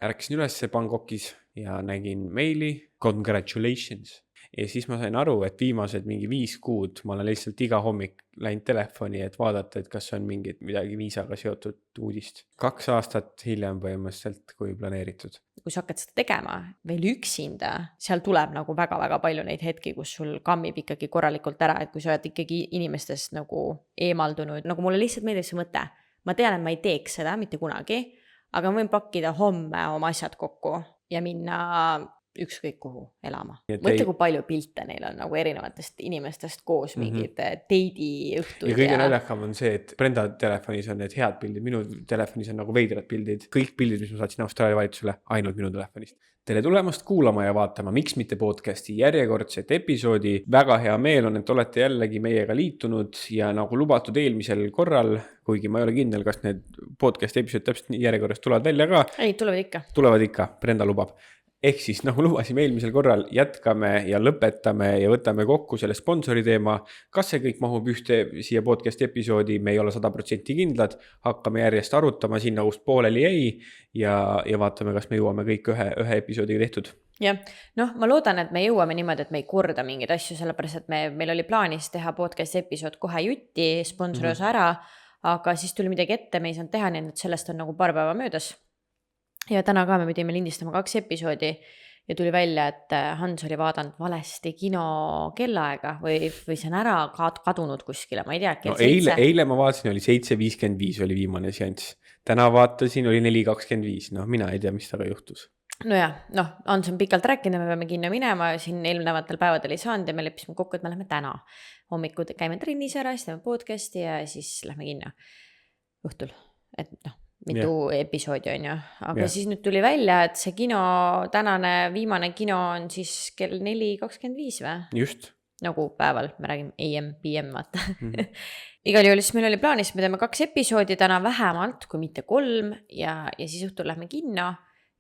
ärkasin üles Bangkokis ja nägin meili, congratulations. Ja siis ma sain aru, et viimased mingi 5 kuud ma olen lihtsalt iga hommik läinud telefoni, et vaadata, et kas on midagi viisaga seotud uudist. 2 aastat hiljem põhimõtteliselt, kui planeeritud. Kui sa hakkad seda tegema veel üksinda, seal tuleb nagu väga-väga palju neid hetki, kus sul kammib ikkagi korralikult ära, et kui sa oled ikkagi inimestest nagu eemaldunud, nagu mulle lihtsalt meeldib see mõte. Ma tean, et ma ei teeks seda mitte kunagi, aga ma võin pakkida homme oma asjad kokku ja minna ükskõik kuhu elama. Mõtle, kui palju pilte neil on nagu erinevatest inimestest koos mingid teidi õhtud. Ja kõige naljakam on see, et Brenda telefonis on need head pildid, minu telefonis on nagu veidrad pildid. Kõik pildid, mis ma saatsin Austraalia valitsusele, ainult minu telefonist. Tere tulemast kuulama ja vaatama Miks mitte podcasti järjekordset episoodi. Väga hea meel on, et olete jällegi meiega liitunud ja nagu lubatud eelmisel korral, kuigi ma ei ole kindel, kas need podcasti episood täpselt järjekorras tulevad välja ka. Ei, tulevad ikka. Tulevad ikka, Brenda lubab. Ehk siis, nagu lubasime eelmisel korral, jätkame ja lõpetame ja võtame kokku selle sponsori teema. Kas see kõik mahub ühte siia podcast episoodi, me ei ole 100% kindlad. Hakkame järjest arutama sinna, kust pooleli jäi ja vaatame, kas me jõuame kõik ühe episoodiga tehtud. Ja, ma loodan, et me jõuame niimoodi, et me ei korda mingeid asju, sellepärast, et meil oli plaanis teha podcast episood kohe jutti, sponsori osa ära, aga siis tuli midagi ette, me ei saanud teha, nii et sellest on nagu paar päeva möödas. Ja täna ka me pidime lindistama 2 episoodi ja tuli välja, et Hans oli vaadanud valesti kino kellaaega või see on ära kadunud kuskile, ma ei tea. No, eile ma vaatasin, oli 7.55 oli viimane seanss. Täna vaatasin, oli 4.25. Mina ei tea, mis taga juhtus. Hans on pikalt rääkinud, me peame kinno minema, siin eelnevatel päevadel ei saanud ja me leppisime kokku, et me lähme täna. Hommikud käime trennis ära, siis teeme podcasti ja siis lähme kinno õhtul. Et mitu episoodi on ju, aga siis nüüd tuli välja, et see kino, tänane viimane kino on siis kell 4.25 või? Just. Nagu päeval, me räägime AM, PM, vaata. Igal juhul siis meil oli plaanis, me teeme 2 episoodi täna vähemalt, kui mitte 3 ja siis õhtul lähme kinno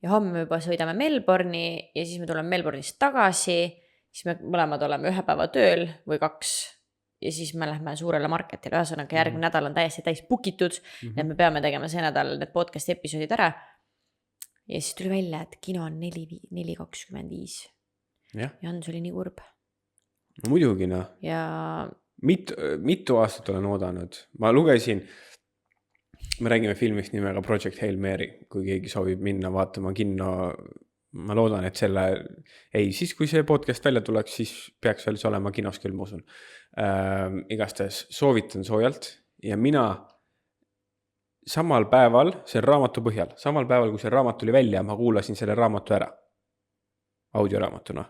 ja homme me juba sõidame Melbourne'i ja siis me tuleme Melbourne'ist tagasi, siis me mõlemad oleme 1 päeva tööl või 2 ja siis me lähme suurele marketile, ühesõnaga järgmine nädal on täiesti täis book'itud, et me peame tegema see nädal need podcast episoodid ära. Ja siis tuli välja, et kino on 4.25. Ja Hans oli nii kurb. No, muidugi Ja mitu aastat olen oodanud. Ma lugesin, me räägime filmist nimega Project Hail Mary, kui keegi soovib minna vaatama kinno. Ma loodan, et siis kui see podcast välja tuleks, siis peaks veel see olema kinos küll, ma usun. Igastahes soovitan soojalt ja mina samal päeval, see raamatu põhjal, samal päeval, kui see raamat tuli välja, ma kuulasin selle raamatu ära audioraamatuna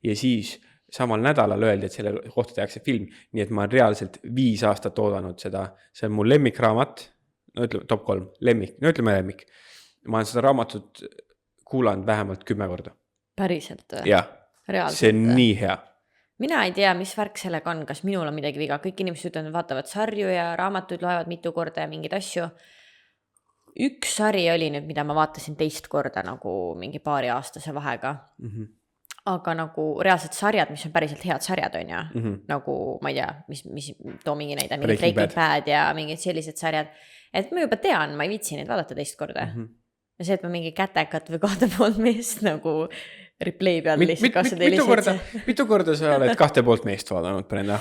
ja siis samal nädalal öeldi, et selle kohta tehakse film, nii et ma reaalselt 5 aastat oodanud seda, see on mu lemmikraamat, ütleme top 3, lemmik. Ma olen seda raamatut kuulan vähemalt 10 korda. Päriselt? Jah, see on nii hea. Mina ei tea, mis värk sellega on, kas minul on midagi viga. Kõik inimesed ütlevad, vaatavad sarju ja raamatuid loevad mitu korda ja mingeid asju. Üks sari oli nüüd, mida ma vaatasin 2 korda nagu mingi 2 aastase vahega. Aga nagu reaalsed sarjad, mis on päriselt head sarjad on ja nagu ma ei tea, mis too mingi näida, mingi Breaking Bad ja mingid sellised sarjad. Et ma juba tean, ma ei viitsi neid vaadata 2 korda. Ja see, et ma mingi kätekat või 2,5 meest nagu replay peal lihtsalt. Mitu korda sa oled 2,5 meest vaadanud, Brenda?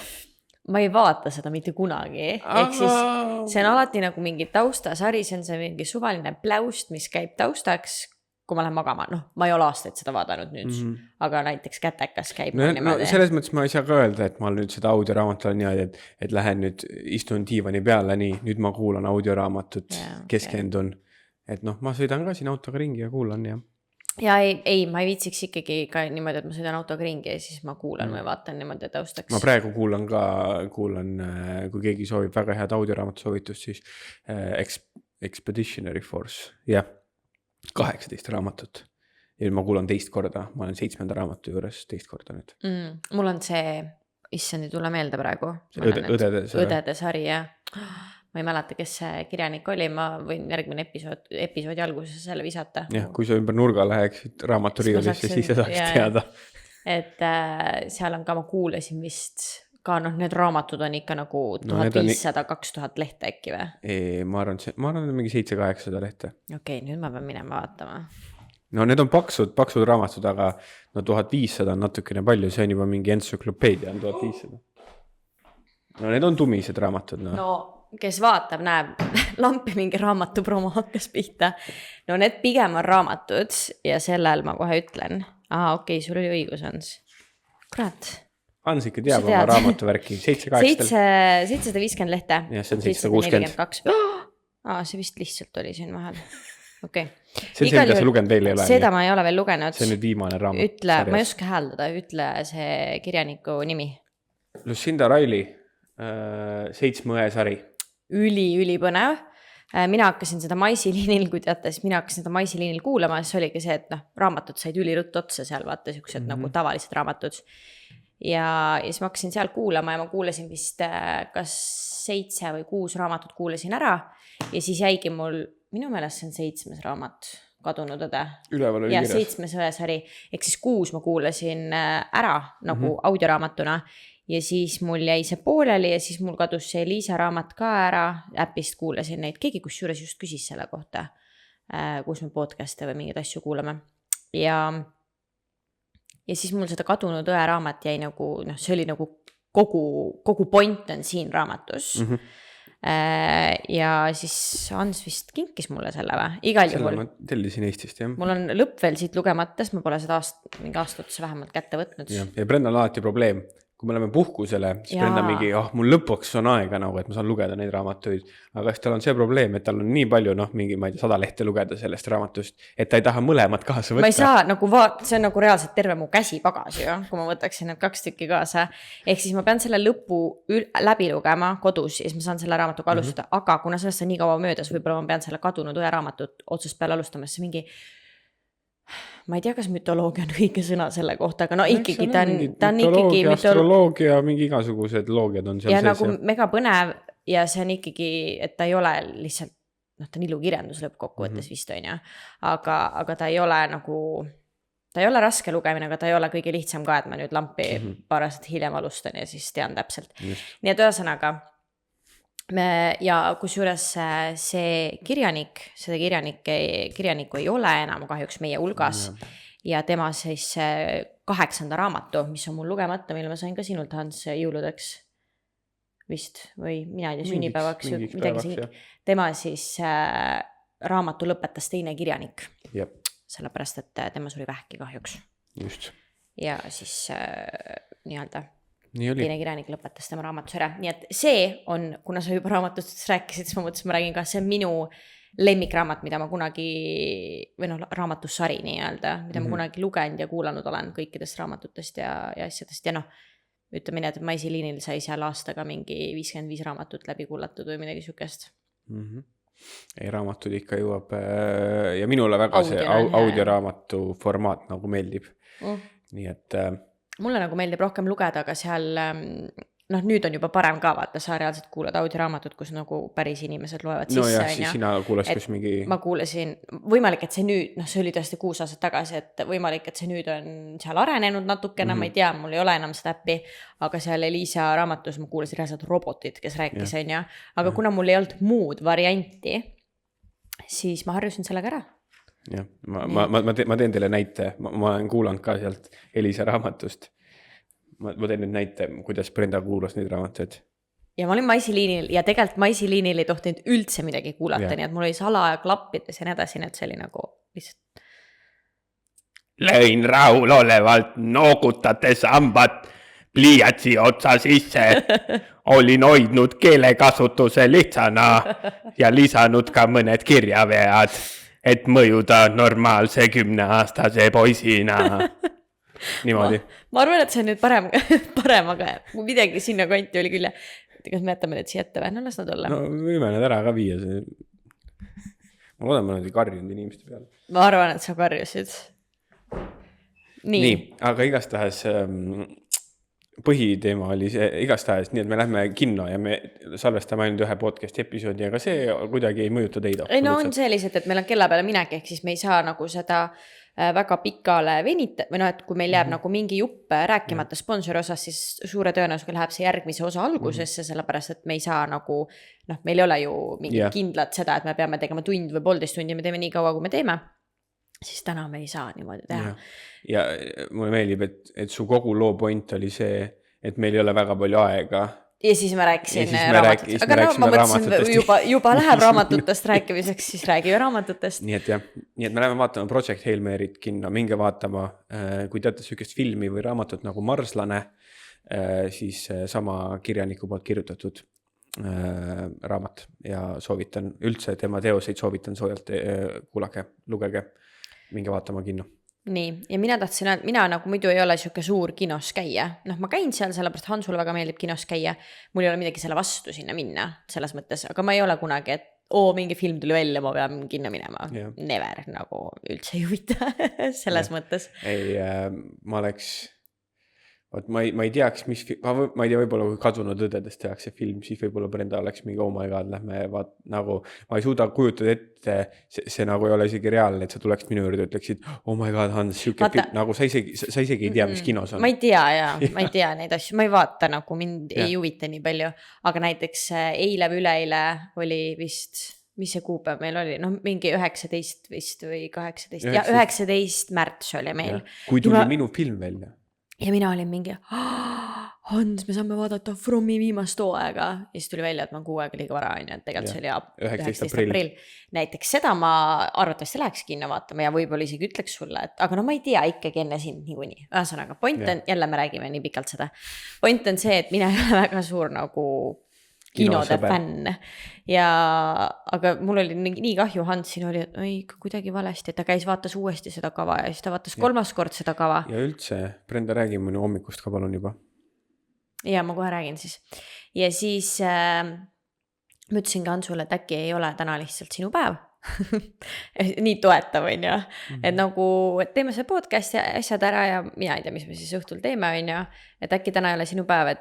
Ma ei vaata seda mitte kunagi. Ehk siis see on alati nagu mingi taustasari, see on see mingi suvaline pläust, mis käib taustaks, kui ma lähen magama. Ma ei ole aastaid seda vaadanud nüüd, aga näiteks kätekas käib. Selles mõttes ma ei saa ka öelda, et ma nüüd seda audioraamatut olen niimoodi, et lähen nüüd istun diivani peale, nii, nüüd ma kuulan audioraamatut, keskendun. Et ma sõidan ka siin autoga ringi ja kuulan ja. Ja ei, ma ei viitsiks ikkagi ka niimoodi, et ma sõidan autoga ringi ja siis ma kuulan või vaatan niimoodi taustaks. Ma praegu kuulan, kui keegi soovib väga head audioraamatu soovitust, siis Expeditionary Force, 18 raamatut. Ja ma kuulan 2 korda, ma olen 7. raamatu juures 2 korda nüüd. Mul on see, issand ei tule meelde praegu. Õdede sari, jah. Ma ei mäleta, kes see kirjanik oli, ma võin järgmine episoodi alguses selle visata. Jah, kui sa ümber nurga läheksid raamaturiiulisse, siis sa saaks teada. Et seal on ka, ma kuulasin vist, ka need raamatud on ikka nagu 1500-2000 lehte äkki või? Ma arvan, et mingi 700-800 lehte. Okei, nüüd ma pean minema vaatama. no need on paksud raamatud, aga no 1500 on natukene palju, see on juba mingi entsüklopeedia on 1500. No need on tumised raamatud, no. No kes vaatab, näeb lampi mingi raamatu promo hakkas pihta. No need pigem on raamatud ja sellel ma kohe ütlen. Okei, sul oli õigus, Hans. Kurat. Hans ikka teab oma raamatuvärki. 750 lehte. Ja see on 760. See vist lihtsalt oli siin vahel. Okei. See on see, mida sa lugenud veel ei ole. Seda ma ei ole veel lugenud. See on nüüd viimane raamat. Ütle, ma ei oska hääldada, ütle see kirjaniku nimi. Lucinda Riley, 7 õe sari. Üli põnev. Mina hakkasin seda maisiliinil, kui teate, siis mina hakkasin seda maisiliinil kuulama, siis oligi see, et raamatud said üliruttu otsa seal, vaata siuksed nagu tavalised raamatud. Ja siis ma hakkasin seal kuulama ja ma kuulasin vist kas 7 või 6 raamatut kuulasin ära ja siis jäigi mul, minu meelest see on 7. raamat, Kadunud õde. Üleval oli ja kirjas. 7 õesari, ehk siis 6 ma kuulasin ära nagu audioraamatuna ja siis mul jäi see pooleli ja siis mul kadus see Liisa raamat ka ära, äpist kuulasin neid, keegi kusjuures just küsis selle kohta, kus me podcast'e või mingeid asju kuulame ja siis mul seda Kadunud õe raamat jäi nagu, see oli nagu kogu point on siin raamatus. Ja siis Hans vist kinkis mulle selle või? Igal juhul. Selle ma tellisin Eestist, jah. Mul on lõpp veel siit lugemata, sest ma pole seda mingi aastates vähemalt kätte võtnud. Ja Brenda on alati probleem. Kui me oleme puhkusele, siis Brenda mingi, mul lõpuks on aega nagu, et ma saan lugeda neid raamatuid. Aga siis tal on see probleem, et tal on nii palju, mingi, ma ei tea, 100 lehte lugeda sellest raamatust, et ta ei taha mõlemad kaasa võtta. Ma ei saa, nagu see on nagu reaalselt terve mu käsipagas ju, kui ma võtaksin need 2 tükki kaasa. Ehk siis ma pean selle lõpu läbi lugema kodus ja siis ma saan selle raamatuga alustada. Aga kuna sellest on nii kaua möödas, võib-olla ma pean selle Kadunud õe raamatut otsast peale alustama, siis mingi ma ei tea, kas mütoloogia on õige sõna selle kohta, aga ikkagi ta on ikkagi astroloogia, mingi igasugused loogiad on seal ja nagu mega põnev ja see on ikkagi, et ta ei ole lihtsalt, ta on ilukirjandus lõppkokkuvõttes vist on ja, aga ta ei ole nagu, ta ei ole raske lugemine, aga ta ei ole kõige lihtsam ka, et ma nüüd lampi paar aastat hiljem alustan ja siis tean täpselt. Nii et ühesõnaga ja kusjuures see kirjanikku ei ole enam kahjuks meie hulgas ja tema siis 8. raamatu, mis on mul lugemata, mille ma sain ka sinult, Hans, jõuludeks vist või mina ei tea, sünnipäevaks midagi, tema siis raamatu lõpetas teine kirjanik. Sellepärast, et tema suri vähki kahjuks. Just. Ja siis nii-öelda teine kirjanik lõpetas tema raamatus ära. Nii et see on, kuna sa juba raamatust rääkisid, siis ma mõtlesin, ma räägin ka, see on minu lemmikraamat, mida ma kunagi, või raamatussari nii-öelda, mida ma kunagi lugenud ja kuulanud olen kõikidest raamatutest ja asjadest. Ja ütleme nii, et maisiliinil sai seal aastaga mingi 55 raamatut läbi kuulatud või midagi sükest. Ei, raamatud ikka jõuab ja minule väga see audioraamatu formaat nagu meeldib. Nii et mulle nagu meeldib rohkem lugeda, aga seal, nüüd on juba parem ka vaata, sa reaalselt kuulad audioraamatut, kus nagu päris inimesed loevad sisse. No jah, siis sina kuulas kus mingi... Ma kuulasin, võimalik, et see nüüd, see oli tõesti 6 aastat tagasi, et võimalik, et see nüüd on seal arenenud natukene, ma ei tea, mul ei ole enam seda äppi, aga seal Liisa raamatus ma kuulasin reaalselt robotit, kes rääkis, aga kuna mul ei olnud muud varianti, siis ma harjusin sellega ära. Jah, ma teen teile näite, ma olen kuulanud ka sealt Elisa raamatust. Ma teen nüüd näite, kuidas Brenda kuulas neid raamatuid. Ja ma olin maisiliinil ja tegelikult maisiliinil ei tohtinud üldse midagi kuulata, nii et mul oli salaja klappides ja nii edasi, nii et see oli nagu lihtsalt. Lõin rahul olevalt noogutates hambad pliiatsi otsa sisse. Olin hoidnud keelekasutuse lihtsana ja lisanud ka mõned kirjavead, et mõjuda normaalse 10-aastase poisina. Niimoodi. Ma arvan, et see on nüüd parem, aga midagi sinna kanti oli küll. Kas me jätame need siia ette või? No las nad olla. No võime need ära ka viia. Ma loodan, ma olen karjunud inimeste peale. Ma arvan, et sa karjusid. Nii, aga igastahes põhiteema oli see, igastahes, nii et me lähme kinno ja me salvestame ainult ühe podcasti episoodi, aga see kuidagi ei mõjuta teid. Ei, no on sellised, et meil on kella peale minek, ehk siis me ei saa nagu seda väga pikale venita, või et kui meil jääb nagu mingi jupp rääkimata sponsori osas, siis suure tõenäosusega läheb see järgmise osa algusesse, sellepärast, et me ei saa nagu, meil ei ole ju mingi kindlat seda, et me peame tegema tund või 1,5 tundi, me teeme nii kaua, kui me teeme. siis täna me ei saa niimoodi teha. ja mulle meeldib, et su kogu loo point oli see, et meil ei ole väga palju aega. Ja siis ma rääkisin Ja siis me raamatutest. Aga no rääkisime ma mõtlesin, raamatutest. juba läheb raamatutest rääkimiseks, siis räägime raamatutest. Nii et me läheme vaatama Project Hail Mary't kinno, minge vaatama, kui teate sükest filmi või raamatut nagu Marslane, siis sama kirjaniku poolt kirjutatud raamat ja soovitan üldse tema teoseid, soovitan soojalt, kuulake, lugege, minge vaatama kinno. Nii, ja mina tahtsin öelda, mina nagu muidu ei ole siuke suur kinos käia. Noh, ma käin seal, sellepärast Hansule väga meeldib kinos käia. Mul ei ole midagi selle vastu sinna minna, selles mõttes, aga ma ei ole kunagi, et mingi film tuli välja, ma pean kinno minema. Yeah. Never, nagu üldse ei huvita selles mõttes. Ei, ma oleks... Ma ei teaks, ma ei tea, võib-olla kui Kadunud õdedest tehakse film, siis võib-olla Brenda oleks mingi, oh my god, lähme nagu, ma ei suuda kujutada ette, see nagu ei ole isegi reaalne, et sa tuleks minu juurde ja ütleksid, oh my god, Hans, siuke film, nagu sa isegi ei tea, mis kinos on. Ma ei tea, ma ei tea neid asju, ma ei vaata, nagu mind ei huvita nii palju, aga näiteks eile või üleeile oli vist... mis see kuupäev meil oli, noh mingi 19 vist või 18 ja 19 märts oli meil. Kui tuli minu film välja. Ja mina olin mingi, Hans, me saame vaadata Fromi viimast hooaega. Ja siis tuli välja, et ma 6 aega liiga vara, et tegelikult see oli 19 aprill. Näiteks seda ma arvatavasti läheks kinno vaatama ja võib-olla isegi ütleks sulle, et aga no ma ei tea ikkagi enne sind niikuinii. Ühesõnaga, point on, jälle me räägime nii pikalt seda. Point on see, et mina ei ole väga suur nagu kinode fänn. Ja, aga mul oli nii kahju, Hans siin oli, et kuidagi valesti, et ta käis vaatas uuesti seda kava ja siis ta vaatas 3. kord seda kava. Ja üldse, Brenda räägi mõni hommikust ka palun juba. Ja ma kohe räägin siis. Ja siis ma ütlesin ka Hansule, et äkki ei ole täna lihtsalt sinu päev. Nii toetav, on ju. Et nagu, et teeme see podcast ja asjad ära ja mina ei tea, mis me siis õhtul teeme, on ju. Et äkki täna ei ole sinu päev,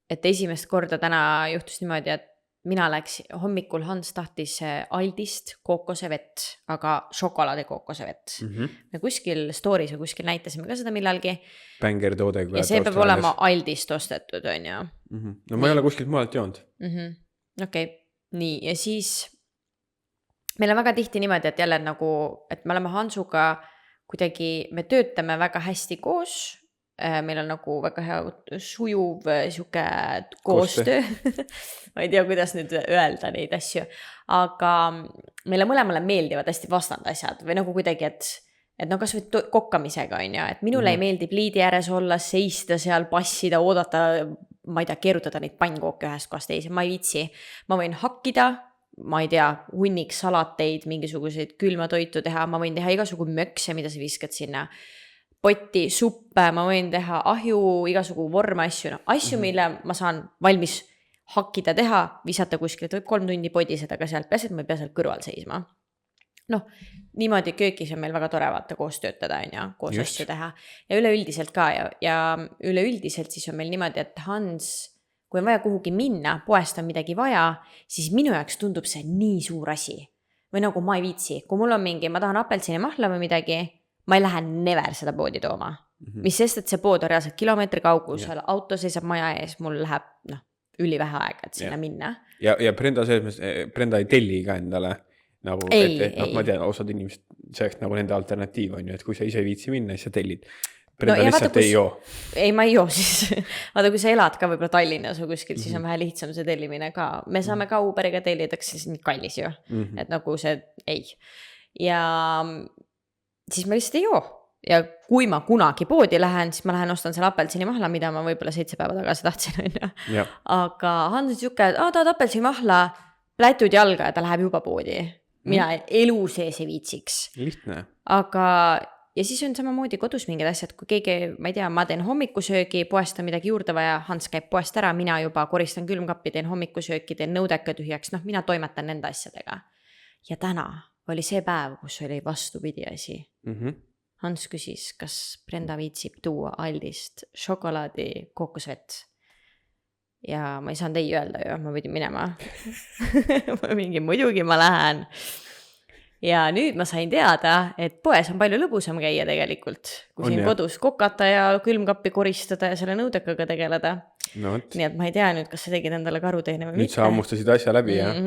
et esimest korda täna juhtus niimoodi, et mina läksin hommikul, Hans tahtis Aldist kookosevett, aga šokolaadi kookosevett. Me kuskil stories või kuskil näitasime ka seda millalgi. Bänger toode. Ja see peab olema Aldist ostetud, on ju. No ma ei ole kuskilt maalt joonud. Okei, nii. Ja siis meil on väga tihti niimoodi, et jälle nagu, et me oleme Hansuga kuidagi, me töötame väga hästi koos. Meil on nagu väga hea sujuv siuke koostöö. Ma ei tea, kuidas nüüd öelda neid asju, aga meile mõlemale meeldivad hästi vastand asjad või nagu kuidagi, et no kas või kokkamisega on ju, et minule ei meeldi pliidi ääres olla, seista seal, passida, oodata, ma ei tea, keerutada neid pannkooke ühest kohast teise, ma ei viitsi. Ma võin hakkida, ma ei tea, hunnik salateid, mingisuguseid külma toitu teha, ma võin teha igasugu mökse, mida sa viskad sinna. Potti, suppe, ma võin teha ahju, igasugu vorme asju, asju, mille ma saan valmis hakkida teha, visata kuskilt, võib 3 tundi podiseda ka sealt, peaasi, et ma ei pea sealt kõrval seisma. Noh, niimoodi köökis on meil väga tore vaata koos töötada, koos asju teha. Ja üleüldiselt ka ja üleüldiselt siis on meil niimoodi, et Hans, kui on vaja kuhugi minna, poest on midagi vaja, siis minu jaoks tundub see nii suur asi. Või nagu ma ei viitsi, kui mul on mingi, ma tahan apelsini mahla või midagi, ma ei lähe never seda poodi tooma. Mis sest, et see pood on reaalselt kilomeetri kaugusel, auto seisab maja ees, mul läheb ülivähe aega, et sinna minna. Ja Brenda ei telli ka endale. Nagu, ma tean, osad inimesed, see oleks nagu nende alternatiiv on ju, et kui sa ise viitsi minna, siis sa tellid. Brenda lihtsalt ei joo. Ei, ma ei joo siis. Vaata, kui sa elad ka võib-olla Tallinnas või kuskil, siis on vähe lihtsam see tellimine ka. Me saame ka Uberiga tellidaks, siis nii kallis ju. Et nagu see ei. Ja siis ma lihtsalt ei joo. Ja kui ma kunagi poodi lähen, siis ma lähen ostan selle apelsini mahla, mida ma võib-olla 7 päeva tagasi tahtsin. On ju. Aga Hans on siuke, tahad apelsini mahla, plätud jalga ja ta läheb juba poodi. Mina elu sees ei viitsiks. Lihtne. Aga, ja siis on samamoodi kodus mingid asjad, kui keegi, ma ei tea, ma teen hommikusöögi, poest on midagi juurde vaja, Hans käib poest ära, mina juba koristan külmkappi, teen hommikusööki, teen nõudeka tühjaks, mina toimetan nende asjadega. Ja täna oli see päev, kus oli vastupidi asi. Hans küsis, kas Brenda viitsib tuua Aldist šokolaadi kookosvett. Ja ma ei saanud ei öelda ju, ma võidin minema. Mingi muidugi ma lähen. Ja nüüd ma sain teada, et poes on palju lõbusam käia tegelikult, kui siin kodus kokata ja külmkappi koristada ja selle nõudekaga tegeleda. No, nii et ma ei tea nüüd, kas sa tegid endale karuteene või mitte. Nüüd sa ammustasid asja läbi, jah?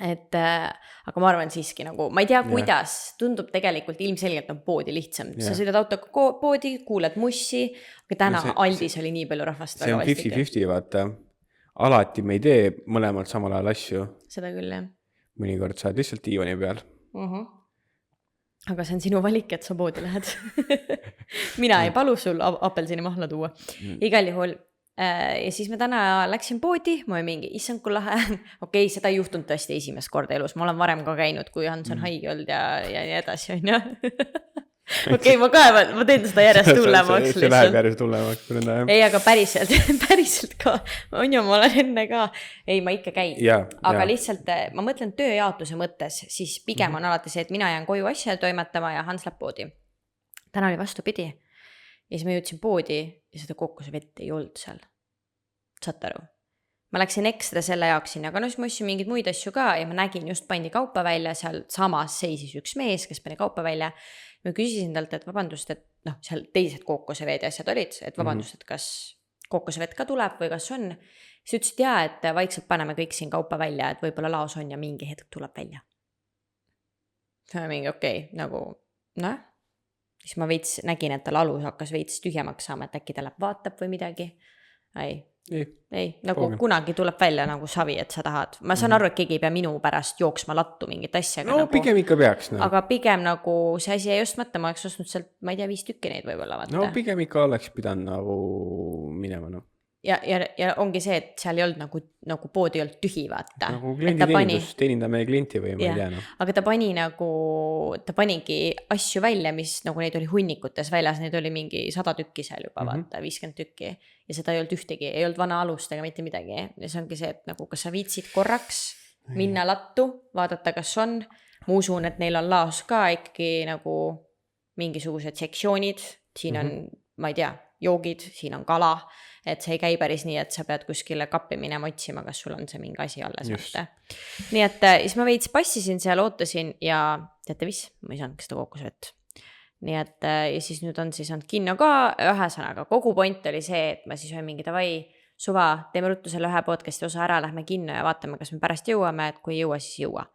et aga ma arvan siiski nagu, ma ei tea, kuidas, tundub tegelikult ilmselgelt on poodi lihtsam. Sa sõidad autoga poodi, kuuled mussi, aga täna Aldis oli nii palju rahvast. See on 50-50, vaata. Alati me ei tee mõlemad samal ajal asju. Seda küll, jah. Mõnikord sa oled lihtsalt diivani peal. Aga see on sinu valik, et sa poodi lähed. Mina ei palu sul apelsini mahla tuua. Igal juhul. Ja siis me täna läksin poodi, ma olin mingi, issand kui lahe. Okei, seda ei juhtunud tõesti esimest korda elus. Ma olen varem ka käinud, kui Hans on haige olnud ja nii edasi, on ju. Okei, ma teen seda järjest tullemaks. See läheb järjest tullemaks. Ei, aga päriselt ka. On ju, ma olen enne ka. Ei, ma ikka käin. Aga lihtsalt, ma mõtlen tööjaotuse mõttes, siis pigem on alati see, et mina jään koju asja toimetama ja Hans läheb poodi. Täna oli vastupidi. Ja siis ma jõudsin poodi ja seda kookosevett ei olnud seal. Saad aru? Ma läksin ekstra selle jaoks sinna, aga siis ma ostsin mingeid muid asju ka ja ma nägin just pandi kaupa välja, seal samas seisis üks mees, kes pani kaupa välja. Ma küsisin talt, et vabandust, et seal teised kookoseveed ja asjad olid, et vabandust, et kas kookosevett ka tuleb või kas on. Siis ütlesid jaa, et vaikselt paneme kõik siin kaupa välja, et võib-olla laos on ja mingi hetk tuleb välja. See on mingi okei, nagu, siis ma veits nägin, et tal alus hakkas veits tühjemaks saama, et äkki ta läheb vaatab või midagi. Ei, nagu kunagi tuleb välja nagu savi, et sa tahad. Ma saan aru, et keegi ei pea minu pärast jooksma lattu mingit asja. No nagu, pigem ikka peaks. Aga pigem nagu see asi ei ostmata, ma oleks ostnud sealt, ma ei tea, 5 tükki neid võib-olla. Vaata. No pigem ikka oleks pidanud nagu minema. Ja ongi see, et seal ei olnud nagu pood ei olnud tühi, vaata. Nagu klienditeenindus, teenindame klienti või ma ei tea. Aga ta panigi asju välja, mis nagu neid oli hunnikutes väljas, neid oli mingi 100 tükki seal juba, vaata, 50 tükki. Ja seda ei olnud ühtegi, ei olnud vana alust ega mitte midagi. Ja see ongi see, et nagu kas sa viitsid korraks minna lattu, vaadata, kas on. Ma usun, et neil on laos ka ikkagi nagu mingisugused sektsioonid. Siin on, ma ei tea, joogid, siin on kala. Et see ei käi päris nii, et sa pead kuskile kappi minema otsima, kas sul on see mingi asi alles. Nii et siis ma veits passisin seal, ootasin ja teate mis, ma ei saanud seda kookosevett. Nii et ja siis nüüd on siis olnud kinno ka, ühesõnaga kogu point oli see, et ma siis olen mingi davai suva, teeme ruttu selle ühe podcasti osa ära, lähme kinno ja vaatame, kas me pärast jõuame, et kui ei jõua, siis jõua.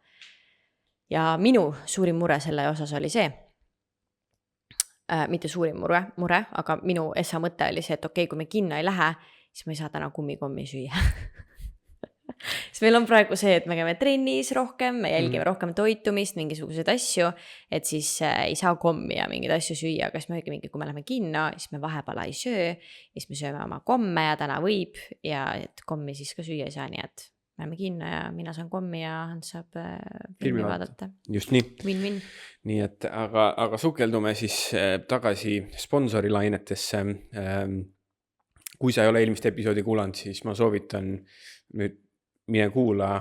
Ja minu suurim mure selle osas oli see, mitte suurim mure, aga minu essa mõte oli see, et okei, kui me kinno ei lähe, siis ma ei saa täna kummikommi süüa. Siis meil on praegu see, et me käime trennis rohkem, me jälgime rohkem toitumist, mingisuguseid asju, et siis ei saa kommi ja mingeid asju süüa, aga siis me mingi, kui me läheme kinno, siis me vahepeal ei söö, siis me sööme oma komme ja täna võib ja et kommi siis ka süüa ei saa, nii et läheme kinno ja mina saan kommi ja Hans saab filmi vaadata. Just nii. Win-win. Nii et, aga sukeldume siis tagasi sponsori lainetesse. Kui sa ei ole eelmist episoodi kuulanud, siis ma soovitan nüüd mine kuula,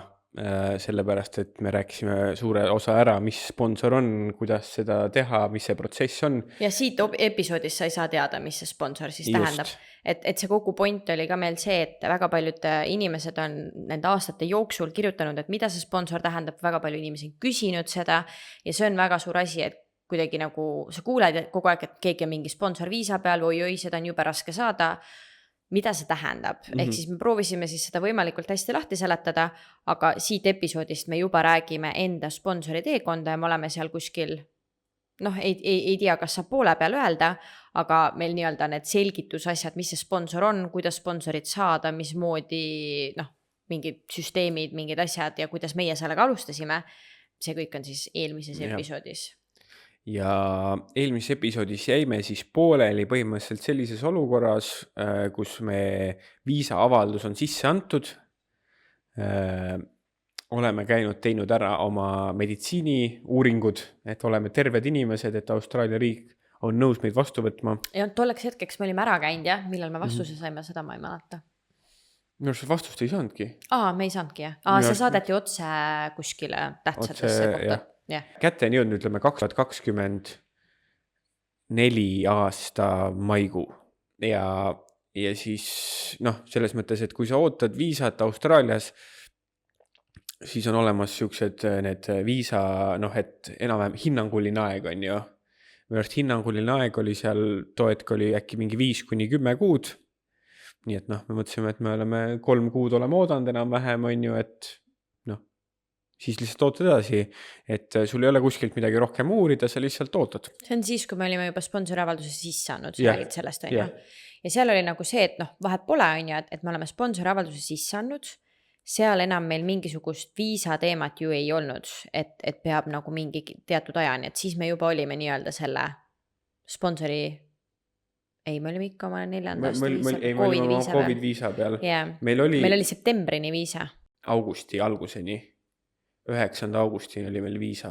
sellepärast, et me rääkisime suure osa ära, mis sponsor on, kuidas seda teha, mis see protsess on. Ja siit episoodis sa ei saa teada, mis see sponsor siis tähendab. Et see kogu point oli ka meil see, et väga paljud inimesed on nende aastate jooksul kirjutanud, et mida see sponsor tähendab, väga palju inimesi on küsinud seda ja see on väga suur asi, et kuidagi nagu sa kuuled kogu aeg, et keegi on mingi sponsor viisa peal või seda on juba raske saada, mida see tähendab. Ehk siis me proovisime siis seda võimalikult hästi lahti seletada, aga siit episoodist me juba räägime enda sponsori teekonda ja me oleme seal kuskil, ei tea, kas saab poole peal öelda, aga meil nii-öelda need selgitusasjad, mis see sponsor on, kuidas sponsorit saada, mismoodi mingid süsteemid, mingid asjad ja kuidas meie sellega alustasime, see kõik on siis eelmises episoodis. Ja eelmises episoodis jäime siis pooleli põhimõtteliselt sellises olukorras, kus me viisaavaldus on sisse antud. Oleme teinud ära oma meditsiiniuuringud, et oleme terved inimesed, et Austraalia riik on nõus meid vastu võtma. Ja tolleks hetkeks me olime ära käinud, jah, millal me vastuse saime, seda ma ei mäleta. Minu arust vastust ei saanudki. Me ei saanudki, jah. See saadeti otse kuskile tähtsatesse kohta. Kätte on jõudnud, ütleme, 2024 aasta maikuu. Ja siis, selles mõttes, et kui sa ootad viisat Austraalias, siis on olemas siuksed need viisa, et enam-vähem hinnanguline aeg on ju. Minu arust hinnanguline aeg oli seal, too hetk oli äkki mingi 5-10 kuud. Nii et me mõtlesime, et me oleme 3 kuud oleme oodanud enam-vähem, on ju, et siis lihtsalt ootad edasi, et sul ei ole kuskilt midagi rohkem uurida, sa lihtsalt ootad. See on siis, kui me olime juba sponsoriavalduse sisse andnud, sa Jah, räägid sellest, on ju. jah. Ja seal oli nagu see, et noh, vahet pole, on ju, et me oleme sponsoriavalduse sisse andnud, seal enam meil mingisugust viisa teemat ju ei olnud, et peab nagu mingi teatud ajani, et siis me juba olime nii-öelda selle sponsori, ei, me olime ikka oma 4. aasta viisa, Ei, me olime oma COVID-viisa peal. Yeah. Meil oli Meil oli septembrini viisa. augusti alguseni, 9. augustini oli meil viisa.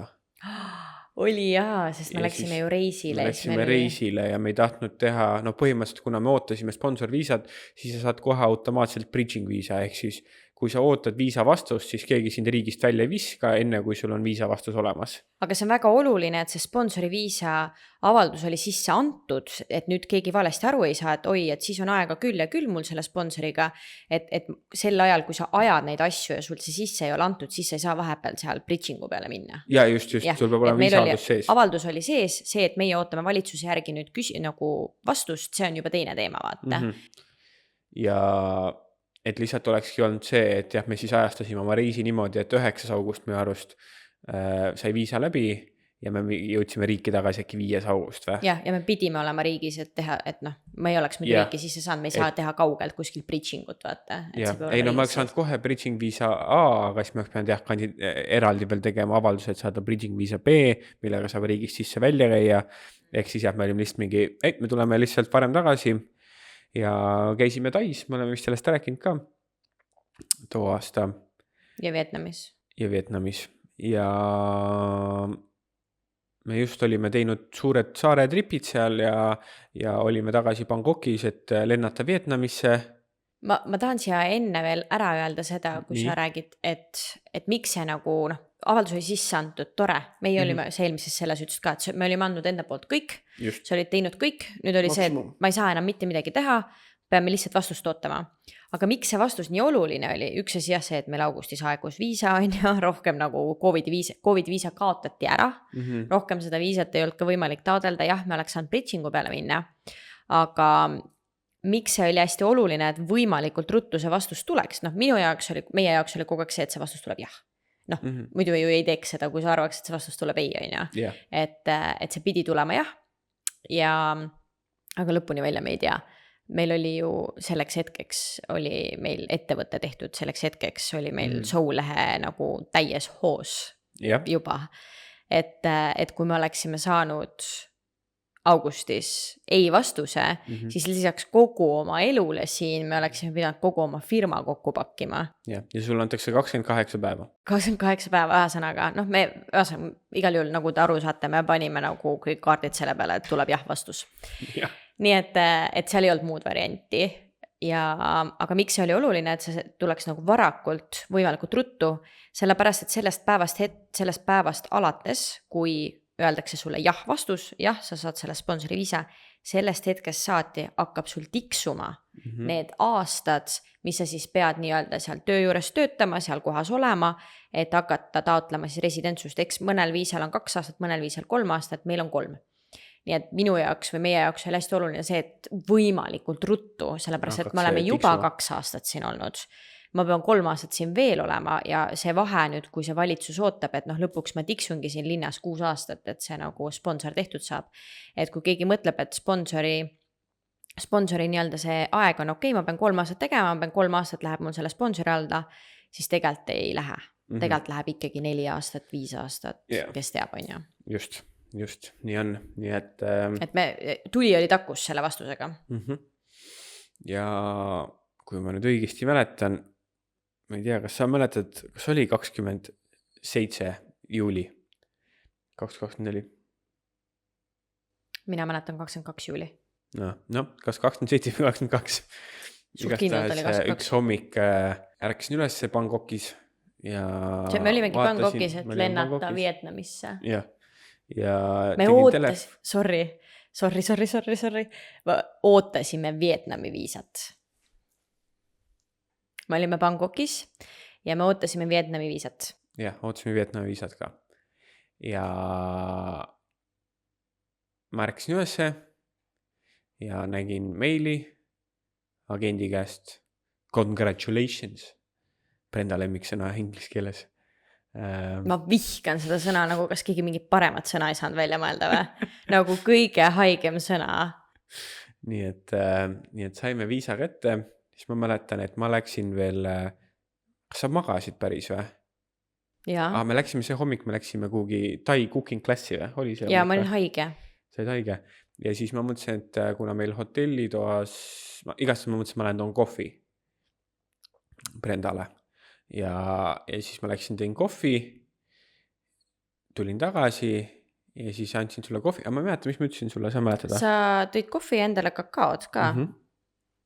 Oli jaa, sest me Ja läksime siis ju reisile. Me läksime reisile ja me ei tahtnud teha, no põhimõtteliselt kuna me ootasime sponsorviisad, siis sa saad kohe automaatselt bridging viisa, ehk siis kui sa ootad viisa vastust, siis keegi sind riigist välja ei viska, enne kui sul on viisa vastus olemas. Aga see on väga oluline, et see sponsori viisa avaldus oli sisse antud, et nüüd keegi valesti aru ei saa, et oi, et siis on aega küll ja küll mul selle sponsoriga, et sel ajal, kui sa ajad neid asju ja sul see sisse ei ole antud, siis sa ei saa vahepeal seal bridgingu peale minna. Ja just, sul peab olema viisavaldus sees. Avaldus oli sees, see, et meie ootame valitsuse järgi nüüd nagu vastust, see on juba teine teema, vaata. Ja et lihtsalt olekski olnud see, et jah, me siis ajastasime oma reisi niimoodi, et 9. august meie arust sai viisa läbi ja me jõudsime riiki tagasi äkki 5. august või? Ja me pidime olema riigis, et teha, et noh, ma ei oleks muidu riiki sisse saanud, me ei saa teha kaugelt kuskil bridgingut, vaata. Ei, no ma oleks saanud kohe bridging viisa A, aga siis me oleks pidanud eraldi veel tegema avalduse, et saada bridging viisa B, millega saab riigist sisse välja käia. Ehk siis jah, me olime lihtsalt mingi, me tuleme lihtsalt varem tagasi ja käisime Tais, me oleme vist sellest rääkinud ka too aasta. Ja Vietnamis. Ja me just olime teinud suured saaretripid seal ja olime tagasi Bangkokis, et lennata Vietnamisse. Ma tahan siia enne veel ära öelda seda, kui sa räägid, et miks see nagu, noh, avaldus oli sisse antud, tore. Meie olime see eelmises selles ütles ka, et me olime andnud enda poolt kõik, sa olid teinud kõik, nüüd oli see, et ma ei saa enam mitte midagi teha, peame lihtsalt vastust ootama. Aga miks see vastus nii oluline oli? Üks asi jah see, et meil augustis aegus viisa on ja rohkem nagu COVID-viisa kaotati ära, rohkem seda viisat ei olnud ka võimalik taodelda, jah, me oleks saanud bridgingu peale minna, aga miks see oli hästi oluline, et võimalikult ruttu see vastus tuleks? Noh, meie jaoks oli kogu aeg see, et see vastus tuleb jah. Noh, muidu ju ei teeks seda, kui sa arvaks, et see vastus tuleb ei, on ju. Et see pidi tulema jah. Aga lõpuni välja me ei tea. Meil oli ju selleks hetkeks, oli meil ettevõte tehtud, selleks hetkeks oli meil Soul-lehe nagu täies hoos juba. Et kui me oleksime saanud augustis ei vastuse, siis lisaks kogu oma elule siin me oleksime pidanud kogu oma firma kokku pakkima. Ja sul antakse 28 päeva. 28 päeva ühesõnaga. Noh, me igal juhul, nagu te aru saate, me panime nagu kõik kaardid selle peale, et tuleb jah vastus. Nii et seal ei olnud muud varianti. Aga miks see oli oluline, et see tuleks nagu varakult, võimalikult ruttu, sellepärast, et sellest päevast alates, kui öeldakse sulle jah vastus, jah, sa saad selle sponsori viisa, sellest hetkest saati hakkab sul tiksuma need aastad, mis sa siis pead nii-öelda seal töö juures töötama, seal kohas olema, et hakata taotlema siis residentsust, eks mõnel viisal on 2 aastat, mõnel viisal 3 aastat, meil on 3. Nii et minu jaoks või meie jaoks oli hästi oluline see, et võimalikult ruttu, sellepärast, et me oleme juba 2 aastat siin olnud. Ma pean 3 aastat siin veel olema ja see vahe nüüd, kui see valitsus ootab, et noh, lõpuks ma tiksungi siin linnas 6 aastat, et see nagu sponsor tehtud saab. Et kui keegi mõtleb, et sponsori nii-öelda see aeg on okei, ma pean 3 aastat tegema, ma pean 3 aastat läheb mul selle sponsori alda, siis tegelikult ei lähe. Tegelikult läheb ikkagi 4 aastat, 5 aastat, kes teab, on ju. Just, nii on. Nii et tuli oli takus selle vastusega. Ja kui ma nüüd õigesti mäletan, ma ei tea, kas sa mäletad, kas oli 27 juuli 2024? Mina mäletan 22 juuli. No, kas 27 või 22? Üks hommik ärkasin üles Bangkokis ja me olimegi Bangkokis, et lennata Vietnamisse. Ja me ootasime Vietnami viisat. Me olime Bangkokis ja me ootasime Vietnami viisat. Jah, ootasime Vietnami viisat ka. Ja ma ärkasin ülesse ja nägin meili agendi käest. Congratulations. Brenda lemmiksõna inglise keeles. ma vihkan seda sõna, nagu kas keegi mingit paremat sõna ei saanud välja mõelda või? Nagu kõige haigem sõna. nii et saime viisa kätte, siis ma mäletan, et ma läksin veel, kas sa magasid päris või? Jaa, Me läksime see hommik, me läksime kuhugi Tai cooking klassi või? Oli see ja hommik ma olin või? haige. Sa olid haige. Ja siis ma mõtlesin, et kuna meil hotellitoas, igast ma mõtlesin, ma lähen toon kohvi Brendale. Ja siis ma läksin, tõin kohvi, tulin tagasi ja siis andsin sulle kohvi. Aga ma ei mäleta, mis ma ütlesin sulle, sa mäletad? Sa tõid kohvi ja endale kakaod ka. Mhm.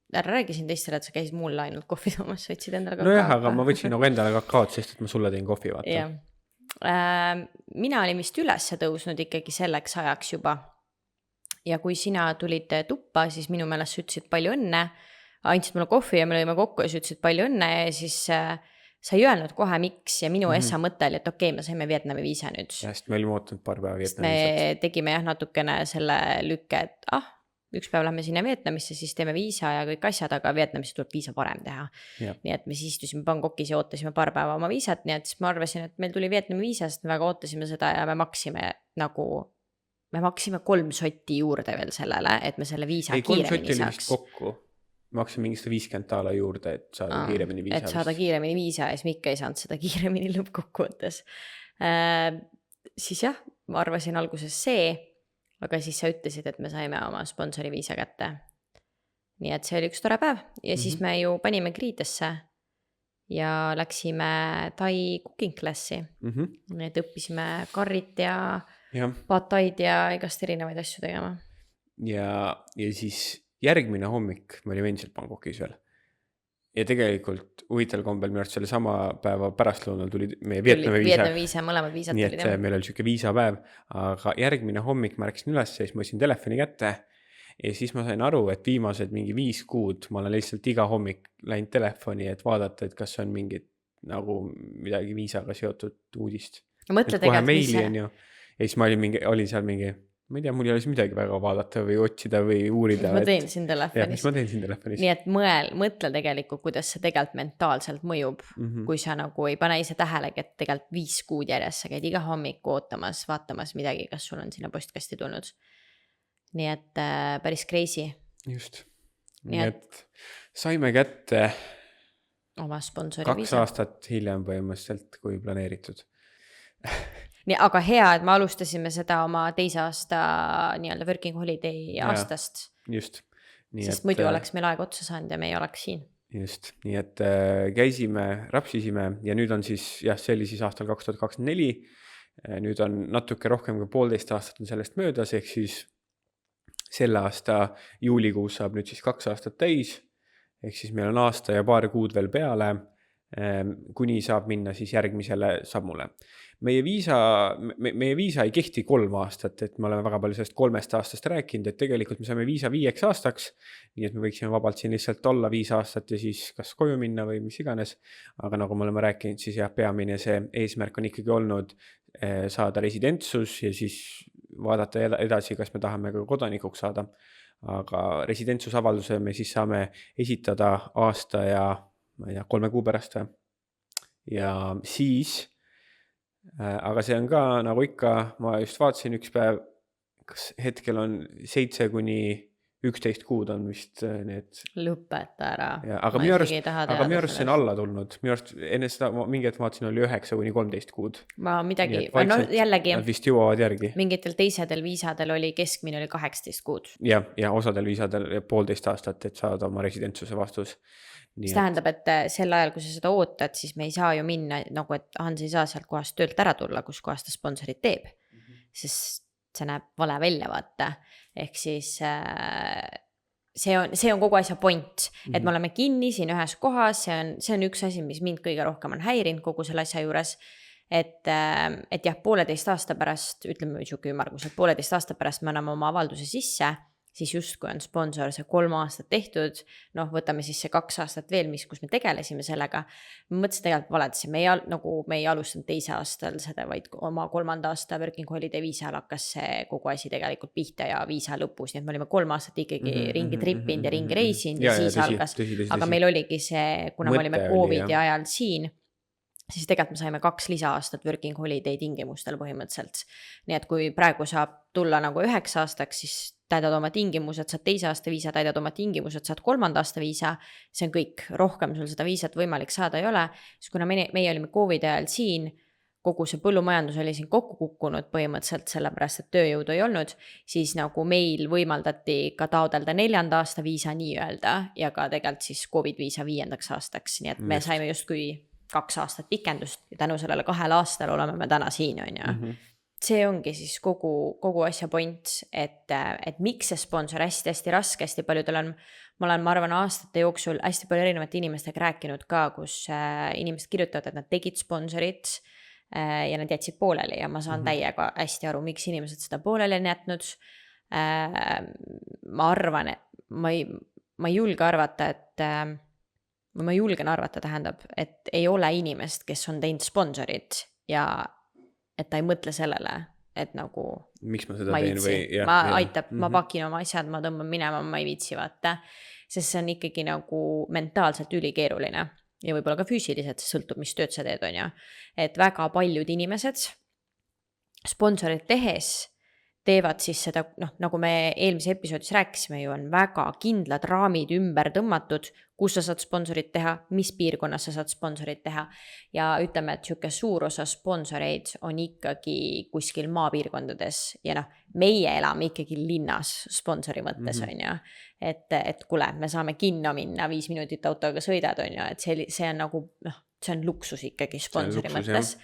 Ära räägisin teistele, et sa käisid mulle ainult kohvi toomas, võtsid endale kakaod. Nojah, aga ma võtsin nagu endale kakaod, sest et ma sulle tõin kohvi, vaata. Jah. Mina olin vist üles tõusnud ikkagi selleks ajaks juba. Ja kui sina tulid tuppa, siis minu meelest sa ütlesid palju õnne, andsid mulle kohvi ja me lõime kokku ja sa ütlesid palju õnne ja siis sa ei öelnud kohe miks ja minu essa mõte oli, et okei, me saime Vietnami viisa nüüd. Sest me olime ootanud paar päeva Vietnami Me viisat. tegime jah natukene selle lükke, et üks päev lähme sinna Vietnamisse, siis teeme viisa ja kõik asjad, aga Vietnamisse tuleb viisa varem teha. Jah. Nii et me siis istusime Bangkokis ja ootasime paar päeva oma viisat, nii et siis ma arvasin, et meil tuli Vietnami viisa, sest me väga ootasime seda ja me maksime 3 sotti juurde veel sellele, et me selle viisa Ei, 3 kiiremini sotti oli vist saaks. kokku. Ma hakkasin mingi $150 juurde, et saada kiiremini viisa. Et saada kiiremini viisa ja siis me ikka ei saanud seda kiiremini lõppkokkuvõttes. Siis jah, ma arvasin alguses see, aga siis sa ütlesid, et me saime oma sponsori viisa kätte. Nii et see oli üks tore päev ja siis me ju panime Kriidesse ja läksime Tai cooking klassi. Nii et õppisime karrit ja Jah. pataid ja igast erinevaid asju tegema. Ja siis järgmine hommik me olime endiselt Bangkokis veel. Ja tegelikult huvitaval kombel minu arust selle sama päeva pärastlõunal tuli meie Vietnami viisa. Vietnami viisa, mõlemad viisad Nii tulid. et meil oli siuke viisapäev, aga järgmine hommik ma läksin üles ja siis ma võtsin telefoni kätte ja siis ma sain aru, et viimased mingi 5 kuud ma olen lihtsalt iga hommik läinud telefoni, et vaadata, et kas on mingit nagu midagi viisaga seotud uudist. Mõtle Et kohe tegelikult, mis meili on ju. Ja siis ma olin seal mingi, ma ei tea, mul ei ole siis midagi väga vaadata või otsida või uurida. ma teen siin Jah, telefonis. mis ma teen siin telefonis. Nii et mõtle tegelikult, kuidas see tegelikult mentaalselt mõjub, kui sa nagu ei pane ise tähelegi, et tegelikult 5 kuud järjest sa käid iga hommiku ootamas, vaatamas midagi, kas sul on sinna postkasti tulnud. Nii et päris crazy. Just. Nii Nii et saime kätte oma sponsori 2 viisa. aastat hiljem põhimõtteliselt kui planeeritud. Nii, aga hea, et me alustasime seda oma 2. aasta nii-öelda working holiday aastast, Just. sest muidu oleks meil aeg otsa saanud ja me ei oleks siin. Just. Nii et käisime, rapsisime ja nüüd on siis, jah, see oli siis aastal 2024. Nüüd on natuke rohkem kui 1,5 aastat on sellest möödas, ehk siis selle aasta juulikuus saab nüüd siis 2 aastat täis, ehk siis meil on aasta ja paar kuud veel peale, kuni saab minna siis järgmisele sammule. Meie viisa ei kehti 3 aastat, et me oleme väga palju sellest 3 aastast rääkinud, et tegelikult me saame viisa 5 aastaks, nii et me võiksime vabalt siin lihtsalt olla 5 aastat ja siis kas koju minna või mis iganes, aga nagu me oleme rääkinud, siis jah, peamine see eesmärk on ikkagi olnud saada residentsus ja siis vaadata edasi, kas me tahame ka kodanikuks saada, aga residentsusavalduse me siis saame esitada aasta ja ma ei tea, 3 kuu pärast ja siis aga see on ka nagu ikka, ma just vaatasin üks päev, kas hetkel on 7 kuni 11 kuud on vist need. Lõpeta ära. Aga minu arust see on alla tulnud. Minu arust enne seda mingi hetk vaatasin oli 9 kuni 13 kuud. Ma midagi, no jällegi. Nad vist jõuavad järgi. Mingitel teisedel viisadel oli keskmine oli 18 kuud. Ja osadel viisadel 1,5 aastat, et saada oma residentsuse vastus. See tähendab, et sel ajal, kui sa seda ootad, siis me ei saa ju minna, nagu et Hans ei saa sealt kohast töölt ära tulla, kus kohast ta sponsorit teeb. Sest see näeb vale välja, vaata. Ehk siis see on kogu asja point, et me oleme kinni siin ühes kohas, see on üks asi, mis mind kõige rohkem on häirinud kogu selle asja juures, et jah, 1,5 aasta pärast, ütleme siuke ümmarguselt, 1,5 aasta pärast me anname oma avalduse sisse, siis justkui on sponsor see 3 aastat tehtud, võtame siis see 2 aastat veel, kus me tegelesime sellega. Ma mõtlesin tegelikult valetasin, me ei alustanud 2 aastal seda, vaid oma 3. aasta working holiday viisal hakkas see kogu asi tegelikult pihta ja viisa lõpus, nii et me olime 3 aastat ikkagi ringi trippinud ja ringi reisinud ja siis algas, aga meil oligi see, kuna me olime Covidi ajal siin, siis tegelikult me saime 2 lisa-aastat working holiday tingimustel põhimõtteliselt. Nii et kui praegu saab tulla nagu 9 aastaks, siis täidad oma tingimused, saad 2 aasta viisa, täidad oma tingimused, saad 3 aasta viisa, see on kõik, rohkem sul seda viisat võimalik saada ei ole, siis kuna meie olime COVID ajal siin, kogu see põllumajandus oli siin kokku kukkunud põhimõtteliselt sellepärast, et tööjõudu ei olnud, siis nagu meil võimaldati ka taodelda 4. aasta viisa nii-öelda ja ka tegelikult siis COVID viisa 5. aastaks, nii et me saime justkui 2 aastat pikendust ja tänu sellele 2 aastal oleme me täna siin, on ju. See ongi siis kogu asja point, et miks see sponsor hästi raske, hästi paljudel on, ma arvan, aastate jooksul hästi palju erinevate inimestega rääkinud ka, kus inimesed kirjutavad, et nad tegid sponsorit ja nad jätsid pooleli ja ma saan täiega hästi aru, miks inimesed seda pooleli on jätnud. Ma arvan, et ma ei julge arvata, ma julgen arvata, tähendab, et ei ole inimest, kes on teinud sponsorit ja et ta ei mõtle sellele, et nagu miks ma seda teen või ma pakin oma asjad, ma tõmban minema, ma ei viitsi vaata, sest see on ikkagi nagu mentaalselt ülikeeruline ja võib-olla ka füüsiliselt, sõltub, mis tööd sa teed, on ju. Et väga paljud inimesed sponsorit tehes teevad siis seda, nagu me eelmise episoodis rääkisime ju, on väga kindlad raamid ümber tõmmatud, kus sa saad sponsorit teha, mis piirkonnas sa saad sponsorit teha ja ütleme, et siuke suur osa sponsoreid on ikkagi kuskil maapiirkondades ja meie elame ikkagi linnas sponsori mõttes, on ju, et kuule, me saame kinno minna, 5 minutit autoga sõidad, on ju, et see on nagu, see on luksus ikkagi sponsori mõttes.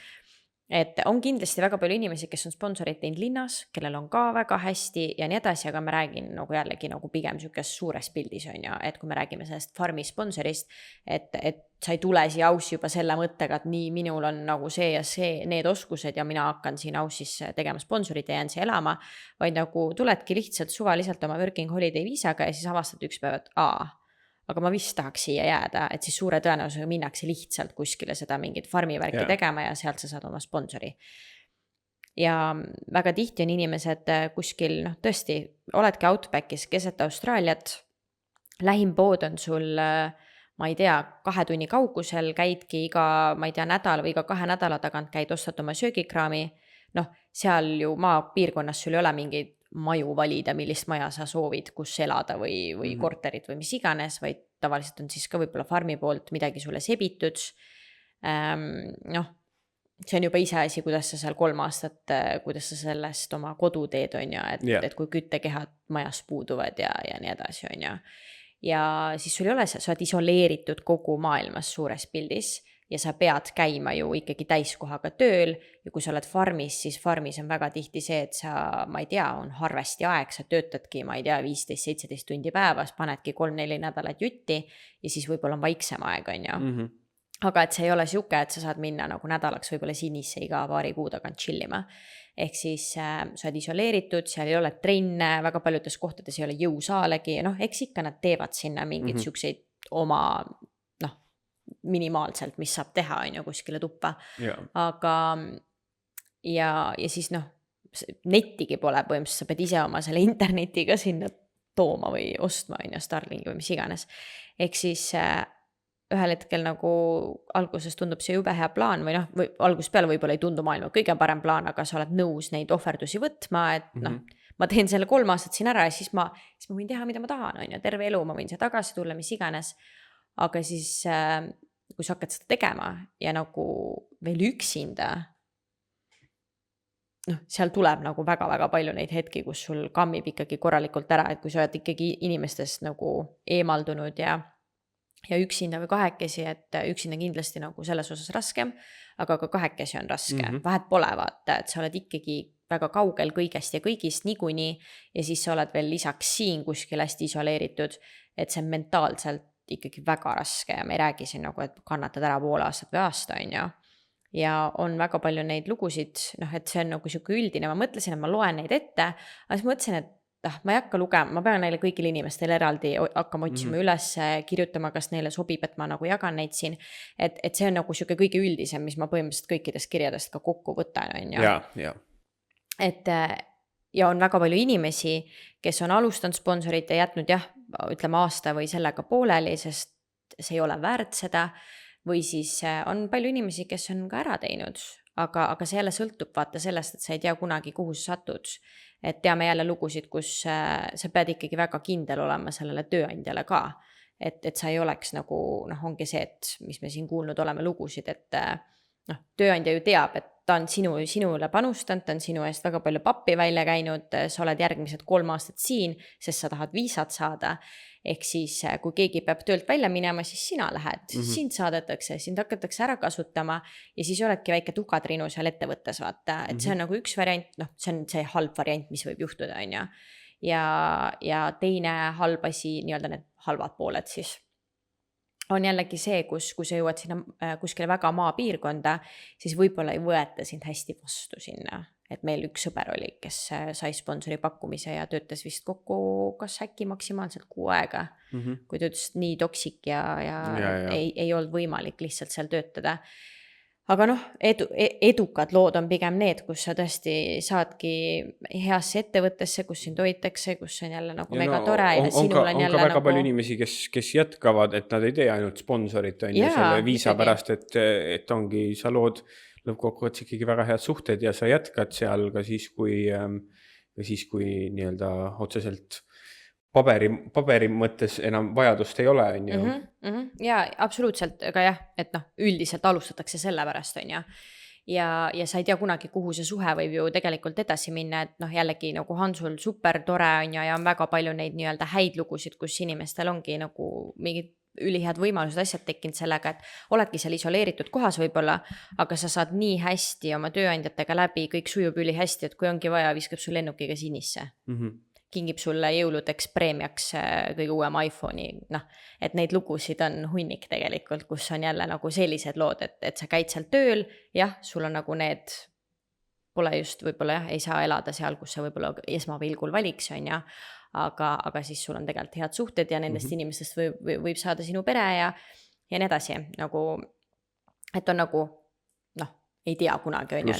Et on kindlasti väga palju inimesi, kes on sponsorit teinud linnas, kellel on ka väga hästi ja nii edasi, aga ma räägin nagu jällegi nagu pigem siukest suures pildis, on ju, et kui me räägime sellest farmi sponsorist, et sa ei tule siia Aussi juba selle mõttega, et nii, minul on nagu see ja see, need oskused ja mina hakkan siin Ausis tegema sponsorit ja jään siia elama, vaid nagu tuledki lihtsalt suvaliselt oma working holiday viisaga ja siis avastad üks päev, et aga ma vist tahaks siia jääda, et siis suure tõenäosusega minnakse lihtsalt kuskile seda mingit farmivärki tegema ja sealt sa saad oma sponsori. Ja väga tihti on inimesed kuskil, tõesti, oledki Outbackis keset Austraaliat, lähim pood on sul, ma ei tea, 2 tunni kaugusel, käidki iga, ma ei tea, nädal või iga 2 nädala tagant käid ostad oma söögikraami, seal ju maapiirkonnas sul ei ole mingeid maju valida, millist maja sa soovid, kus elada või korterit või mis iganes, vaid tavaliselt on siis ka võib-olla farmi poolt midagi sulle sebitud. See on juba ise asi, kuidas sa seal 3 aastat, kuidas sa sellest oma kodu teed, on ju, et kui küttekehad majas puuduvad ja nii edasi, on ju. Ja siis sul ei ole, sa oled isoleeritud kogu maailmas suures pildis ja sa pead käima ju ikkagi täiskohaga tööl ja kui sa oled farmis, siis farmis on väga tihti see, et sa, ma ei tea, on harvesti aeg, sa töötadki, ma ei tea, 15-17 tundi päevas, panedki 3-4 nädalat jutti ja siis võib-olla on vaiksem aeg, on ju. Aga et see ei ole siuke, et sa saad minna nagu nädalaks võib-olla sinisse iga paari kuu tagant chillima. Ehk siis sa oled isoleeritud, seal ei ole trenne, väga paljudes kohtades ei ole jõusaalegi, eks ikka nad teevad sinna mingid siukseid oma minimaalselt, mis saab teha, on ju, kuskile tuppa. Aga ja siis nettigi pole põhimõtteliselt, sa pead ise oma selle internetiga sinna tooma või ostma, on ju, Starlingi või mis iganes. Ehk siis ühel hetkel nagu alguses tundub see jube hea plaan või või alguses peale võib-olla ei tundu maailma kõige parem plaan, aga sa oled nõus neid ohverdusi võtma, et ma teen selle 3 aastat siin ära ja siis ma võin teha, mida ma tahan, on ju, terve elu ma võin siia tagasi tulla, mis iganes. Aga siis, kui sa hakkad seda tegema ja nagu veel üksinda, seal tuleb nagu väga-väga palju neid hetki, kus sul kammib ikkagi korralikult ära, et kui sa oled ikkagi inimestest nagu eemaldunud ja üksinda või kahekesi, et üksinda kindlasti nagu selles osas raskem, aga ka kahekesi on raske. Vahet pole vaata, et sa oled ikkagi väga kaugel kõigest ja kõigist niikuinii ja siis sa oled veel lisaks siin kuskil hästi isoleeritud, et see mentaalselt ikkagi väga raske ja me ei räägi siin nagu, et kannatad ära pool aastat või aasta, on ju. Ja on väga palju neid lugusid, et see on nagu siuke üldine, ma mõtlesin, et ma loen neid ette, aga siis mõtlesin, et ma ei hakka lugema, ma pean neile kõigile inimestele eraldi hakkama otsima üles, kirjutama, kas neile sobib, et ma nagu jagan neid siin, et see on nagu siuke kõige üldisem, mis ma põhimõtteliselt kõikidest kirjadest ka kokku võtan, on ju. Ja on väga palju inimesi, kes on alustanud sponsorit ja jätnud ütleme aasta või sellega pooleli, sest see ei ole väärt seda. või siis on palju inimesi, kes on ka ära teinud, aga see jälle sõltub vaata sellest, et sa ei tea kunagi, kuhu sa satud. Et teame jälle lugusid, kus sa pead ikkagi väga kindel olema sellele tööandjale ka. Et sa ei oleks nagu, ongi see, et mis me siin kuulnud oleme lugusid, et tööandja ju teab, et ta on sinule panustanud, ta on sinu eest väga palju pappi välja käinud, sa oled järgmised 3 aastat siin, sest sa tahad viisat saada. Ehk siis, kui keegi peab töölt välja minema, siis sina lähed, sind saadetakse, sind hakatakse ära kasutama ja siis oledki väike tukatrinu seal ettevõttes, vaata, et see on nagu üks variant, see on see halb variant, mis võib juhtuda, on ju. Ja teine halb asi, nii-öelda need halvad pooled siis, on jällegi see, kus sa jõuad sinna kuskile väga maapiirkonda, siis võib-olla ei võeta sind hästi vastu sinna. Et meil üks sõber oli, kes sai sponsori pakkumise ja töötas vist kokku kas äkki maksimaalselt 6 aega, kui ta ütles nii toksik ja. Ei olnud võimalik lihtsalt seal töötada. Aga edukad lood on pigem need, kus sa tõesti saadki heasse ettevõttesse, kus sind hoitakse, kus on jälle nagu mega tore. Ja sinul on jälle ka väga palju inimesi, kes jätkavad, et nad ei tee ainult sponsorit, on ju selle viisa pärast, et ongi, sa lood lõppkokkuvõttes ikkagi väga head suhted ja sa jätkad seal ka siis, kui nii-öelda otseselt paberi mõttes enam vajadust ei ole, on ju. Ja absoluutselt, aga jah, et üldiselt alustatakse selle pärast, on ju. Ja sa ei tea kunagi, kuhu see suhe võib ju tegelikult edasi minna, et jällegi nagu Hansul super tore on ja on väga palju neid nii-öelda häid lugusid, kus inimestel ongi nagu mingid ülihead võimalused asjad tekkinud sellega, et oledki seal isoleeritud kohas võib-olla, aga sa saad nii hästi oma tööandjatega läbi, kõik sujub üli hästi, et kui ongi vaja, viskab sul lennukiga sinisse. Kingib sulle jõuludeks preemiaks kõige uuem iPhone'i, et neid lugusid on hunnik tegelikult, kus on jälle nagu sellised lood, et sa käid seal tööl, jah, sul on nagu need, pole just võib-olla jah, ei saa elada seal, kus sa võib-olla esmapilgul valiks, on ja, aga siis sul on tegelikult head suhted ja nendest inimestest võib saada sinu pere ja nii edasi, nagu, et on nagu, ei tea kunagi, on ju.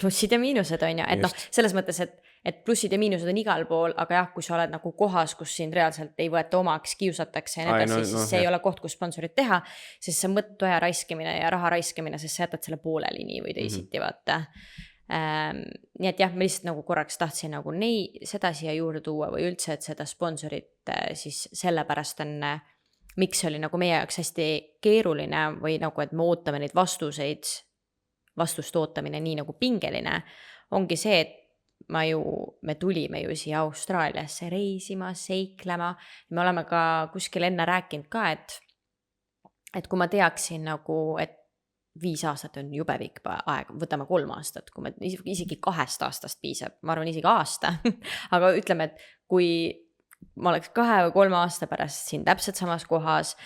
Plussid ja miinused, on ju, et selles mõttes, et plussid ja miinused on igal pool, aga jah, kui sa oled nagu kohas, kus sind reaalselt ei võeta omaks, kiusatakse ja nii edasi, siis see ei ole koht, kus sponsorit teha, sest see mõttu aja raiskimine ja raha raiskimine, sest sa jätad selle pooleli nii või teisiti, vaata. Nii et jah, ma lihtsalt nagu korraks tahtsin nagu seda siia juurde tuua või üldse, et seda sponsorit siis sellepärast on, miks see oli nagu meie jaoks hästi keeruline või nagu, et me ootame neid vastust ootamine nii nagu pingeline, ongi see, et me tulime ju siia Austraaliasse reisima, seiklema, me oleme ka kuskil enne rääkinud ka, et kui ma teaksin nagu, et 5 aastat on jube pikk aeg, võtame 3 aastat, kui me isegi 2 aastast piisab, ma arvan isegi aasta, aga ütleme, et kui ma oleks 2 või 3 aasta pärast siin täpselt samas kohas,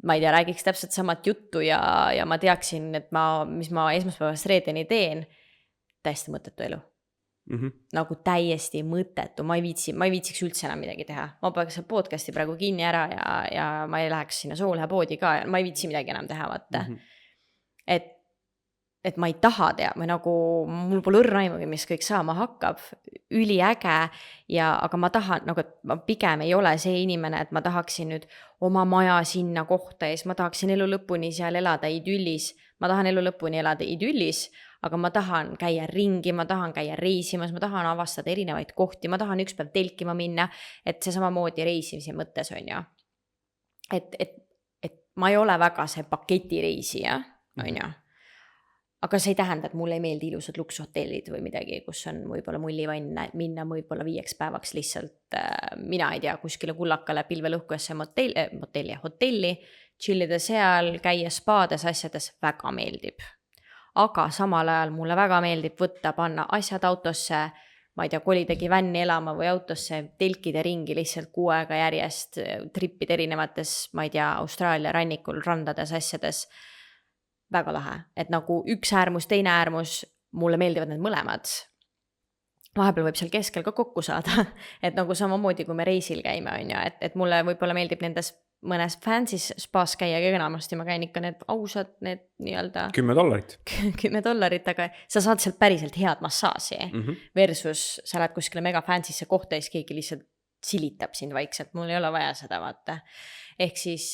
ma ei tea, räägiks täpselt samat juttu ja ma teaksin, et mis ma esmaspäevast reedeni teen, täiesti mõttetu elu. Nagu täiesti mõttetu, ma ei viitsiks üldse enam midagi teha. Ma peaks podcasti praegu kinni ära ja ma ei läheks sinna soolhepoodi ka, ma ei viitsi midagi enam teha, vaata. Et ma ei taha teha, või nagu mul pole õrna aimugi, mis kõik saama hakkab, üliäge, aga ma tahan, nagu et ma pigem ei ole see inimene, et ma tahaksin nüüd oma maja sinna kohta ja siis ma tahaksin elu lõpuni seal elada idüllis, ma tahan elu lõpuni elada idüllis, aga ma tahan käia ringi, ma tahan käia reisimas, ma tahan avastada erinevaid kohti, ma tahan üks päev telkima minna, et see samamoodi reisimise mõttes on ju. Et ma ei ole väga see paketireisija, on ju. Aga see ei tähenda, et mulle ei meeldi ilusad luksushotellid või midagi, kus on võib-olla mullivann minna võib-olla 5 päevaks lihtsalt, mina ei tea, kuskile kullakale pilvelõhkuesse hotelli, chillida seal, käia spaades, asjades, väga meeldib. Aga samal ajal mulle väga meeldib võtta, panna asjad autosse, ma ei tea, kolidagi vänni elama või autosse, telkida ringi lihtsalt 6 aega järjest, trippida erinevates, ma ei tea, Austraalia rannikul, randades, asjades. Väga lahe, et nagu üks äärmus, teine äärmus, mulle meeldivad need mõlemad. Vahepeal võib seal keskel ka kokku saada, et nagu samamoodi, kui me reisil käime, on ju, et mulle võib-olla meeldib nendes mõnes fancy's spaas käia, aga enamasti ma käin ikka need ausad, need nii-öelda $10. $10, aga sa saad sealt päriselt head massaaži versus sa lähed kuskile mega fancy'sse kohta ja siis keegi lihtsalt silitab sind vaikselt, mul ei ole vaja seda, vaata. Ehk siis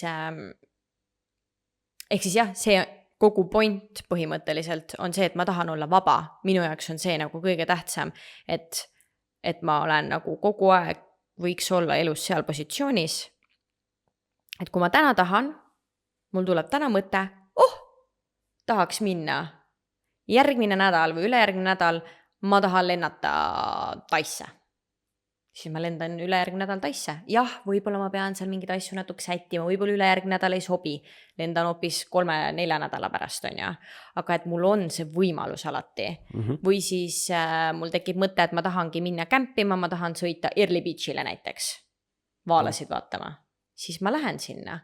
ehk siis jah, see kogu point põhimõtteliselt on see, et ma tahan olla vaba. Minu jaoks on see nagu kõige tähtsam, et ma olen nagu kogu aeg võiks olla elus seal positsioonis, et kui ma täna tahan, mul tuleb täna mõte, tahaks minna järgmine nädal või ülejärgmine nädal, ma tahan lennata Taisse. Siis ma lendan ülejärgmine nädal Taisse. Jah, võib-olla ma pean seal mingid asju natuke sättima, võib-olla ülejärgmine nädal ei sobi. Lendan hoopis 3-4 nädala pärast on ja. Aga et mul on see võimalus alati. Või siis mul tekib mõte, et ma tahangi minna kämpima, ma tahan sõita Early Beachile näiteks. Vaalasid vaatama. Siis ma lähen sinna.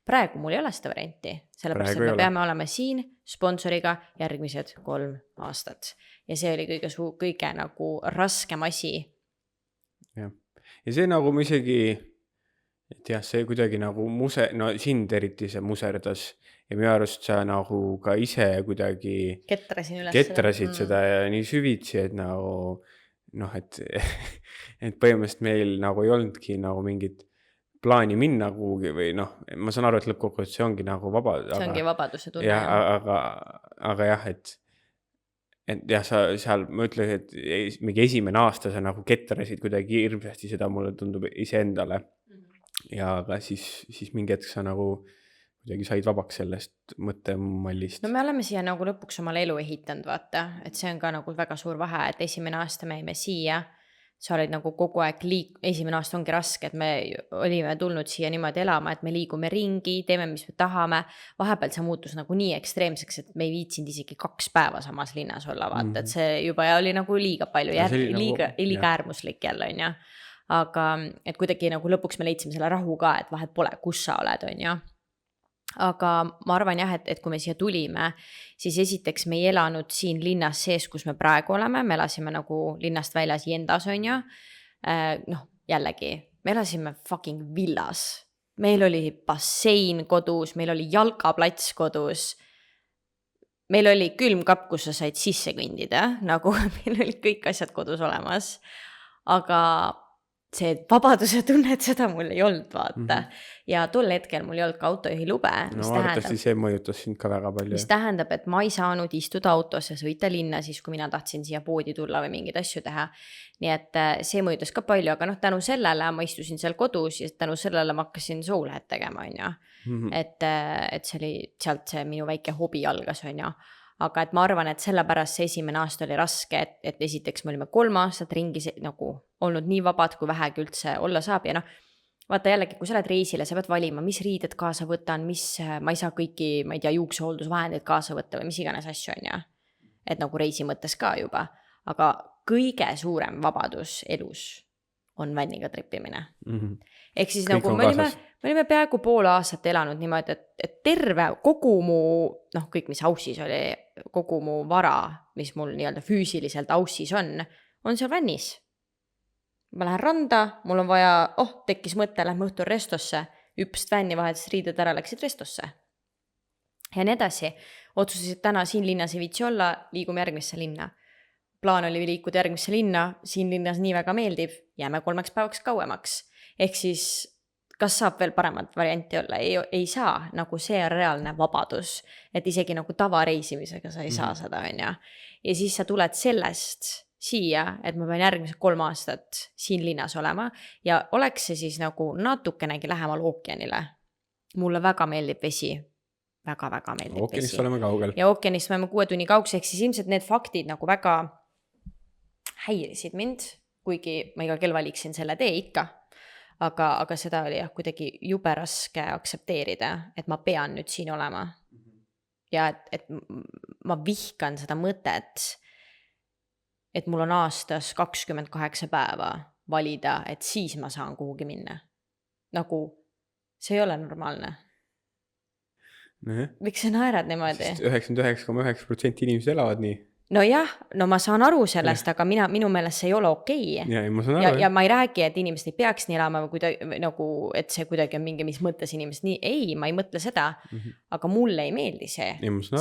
Praegu mul ei ole seda varianti. Sellepärast, et me peame olema siin sponsoriga järgmised 3 aastat. Ja see oli kõige nagu raskem asi. Ja see nagu ma isegi, et jah, see kuidagi nagu sind eriti see muserdas ja minu arust sa nagu ka ise kuidagi ketrasid seda ja nii süvitsi, et nagu et põhimõtteliselt meil nagu ei olnudki nagu mingit plaani minna kuhugi või ma saan aru, et lõppkokkuvõttes see ongi nagu see ongi vabaduse tunne. Aga jah, et jah, sa seal, ma ütlen, et mingi esimene aasta sa nagu ketrasid kuidagi hirmsasti, seda mulle tundub iseendale. Ja aga siis mingi hetk sa nagu kuidagi said vabaks sellest mõttemallist. No me oleme siia nagu lõpuks omale elu ehitanud, vaata, et see on ka nagu väga suur vahe, et esimene aasta me jäime siia, sa olid nagu kogu aeg esimene aasta ongi raske, et me olime tulnud siia niimoodi elama, et me liigume ringi, teeme, mis me tahame. Vahepeal see muutus nagu nii ekstreemseks, et me ei viitsinud isegi 2 päeva samas linnas olla, vaata, et see juba oli nagu liiga palju, liiga äärmuslik jälle, on ja. Aga et kuidagi nagu lõpuks me leidsime selle rahu ka, et vahet pole, kus sa oled, on ja. Aga ma arvan jah, et kui me siia tulime, siis esiteks me ei elanud siin linnas sees, kus me praegu oleme, me elasime nagu linnast väljas Jendas on ja, jällegi, me elasime fucking villas, meil oli bassein kodus, meil oli jalkaplats kodus, meil oli külmkapp, kus sa said sisse kõndida, nagu meil olid kõik asjad kodus olemas, aga see vabaduse tunne, et seda mul ei olnud, vaata. Ja tol hetkel mul ei olnud ka autojuhi lube. Arvatavasti see mõjutas sind ka väga palju. Mis tähendab, et ma ei saanud istuda autos ja sõita linna siis, kui mina tahtsin siia poodi tulla või mingeid asju teha. Nii et see mõjutas ka palju, aga tänu sellele ma istusin seal kodus ja tänu sellele ma hakkasin soulhead tegema, on ja. Et see oli, sealt see minu väike hobi algas, on ja. Aga et ma arvan, et sellepärast see esimene aasta oli raske, et esiteks me olime 3 aastat ringi nagu olnud nii vabad, kui vähegi üldse olla saab. Ja vaata jällegi, kui sa oled reisile, sa pead valima, mis riided kaasa võtan, ma ei saa kõiki, ma ei tea, juuksehooldusvahendeid kaasa võtta või mis iganes asju on ja. Et nagu reisi mõttes ka juba. Aga kõige suurem vabadus elus on vanniga tripimine. Ehk siis kõik nagu me olime peaaegu pool aastat elanud niimoodi, et terve kogu mu, kõik mis haussis oli, kogu mu vara, mis mul nii-öelda füüsiliselt haussis on seal vannis. Ma lähen randa, mul on vaja, tekkis mõte, lähme õhtul restosse, hüppst vänni vahetas riided ära, läksid restosse. Ja nii edasi, otsustasid täna siin linnas ei viitsi olla, liigume järgmisse linna. Plaan oli liikuda järgmisse linna, siin linnas nii väga meeldib, jääme 3 päevaks kauemaks. Ehk siis, kas saab veel paremat varianti olla? Ei saa, nagu see on reaalne vabadus, et isegi nagu tavareisimisega sa ei saa seda, on ja. Ja siis sa tuled sellest siia, et ma pean järgmised 3 aastat siin linnas olema ja oleks see siis nagu natukenegi lähemal ookeanile. Mulle väga meeldib vesi. Väga-väga meeldib ookeanist vesi. Oleme kaugel. Ja ookeanist me oleme 6 tunni kaugus, ehk siis ilmselt need faktid nagu väga häirisid mind, kuigi ma iga kell valiksin selle tee ikka. Aga seda oli jah kuidagi jube raske aksepteerida, et ma pean nüüd siin olema. Ja et ma vihkan seda mõtet, et mul on aastas 28 päeva valida, et siis ma saan kuhugi minna. Nagu see ei ole normaalne. Miks sa naerad niimoodi? 99,9% inimesed elavad nii. No jah, no ma saan aru sellest, aga minu meelest see ei ole okei. Ja ma ei räägi, et inimesed ei peaks nii elama või nagu, et see kuidagi on mingi, mis mõttes inimesed nii. Ei, ma ei mõtle seda, aga mulle ei meeldi see.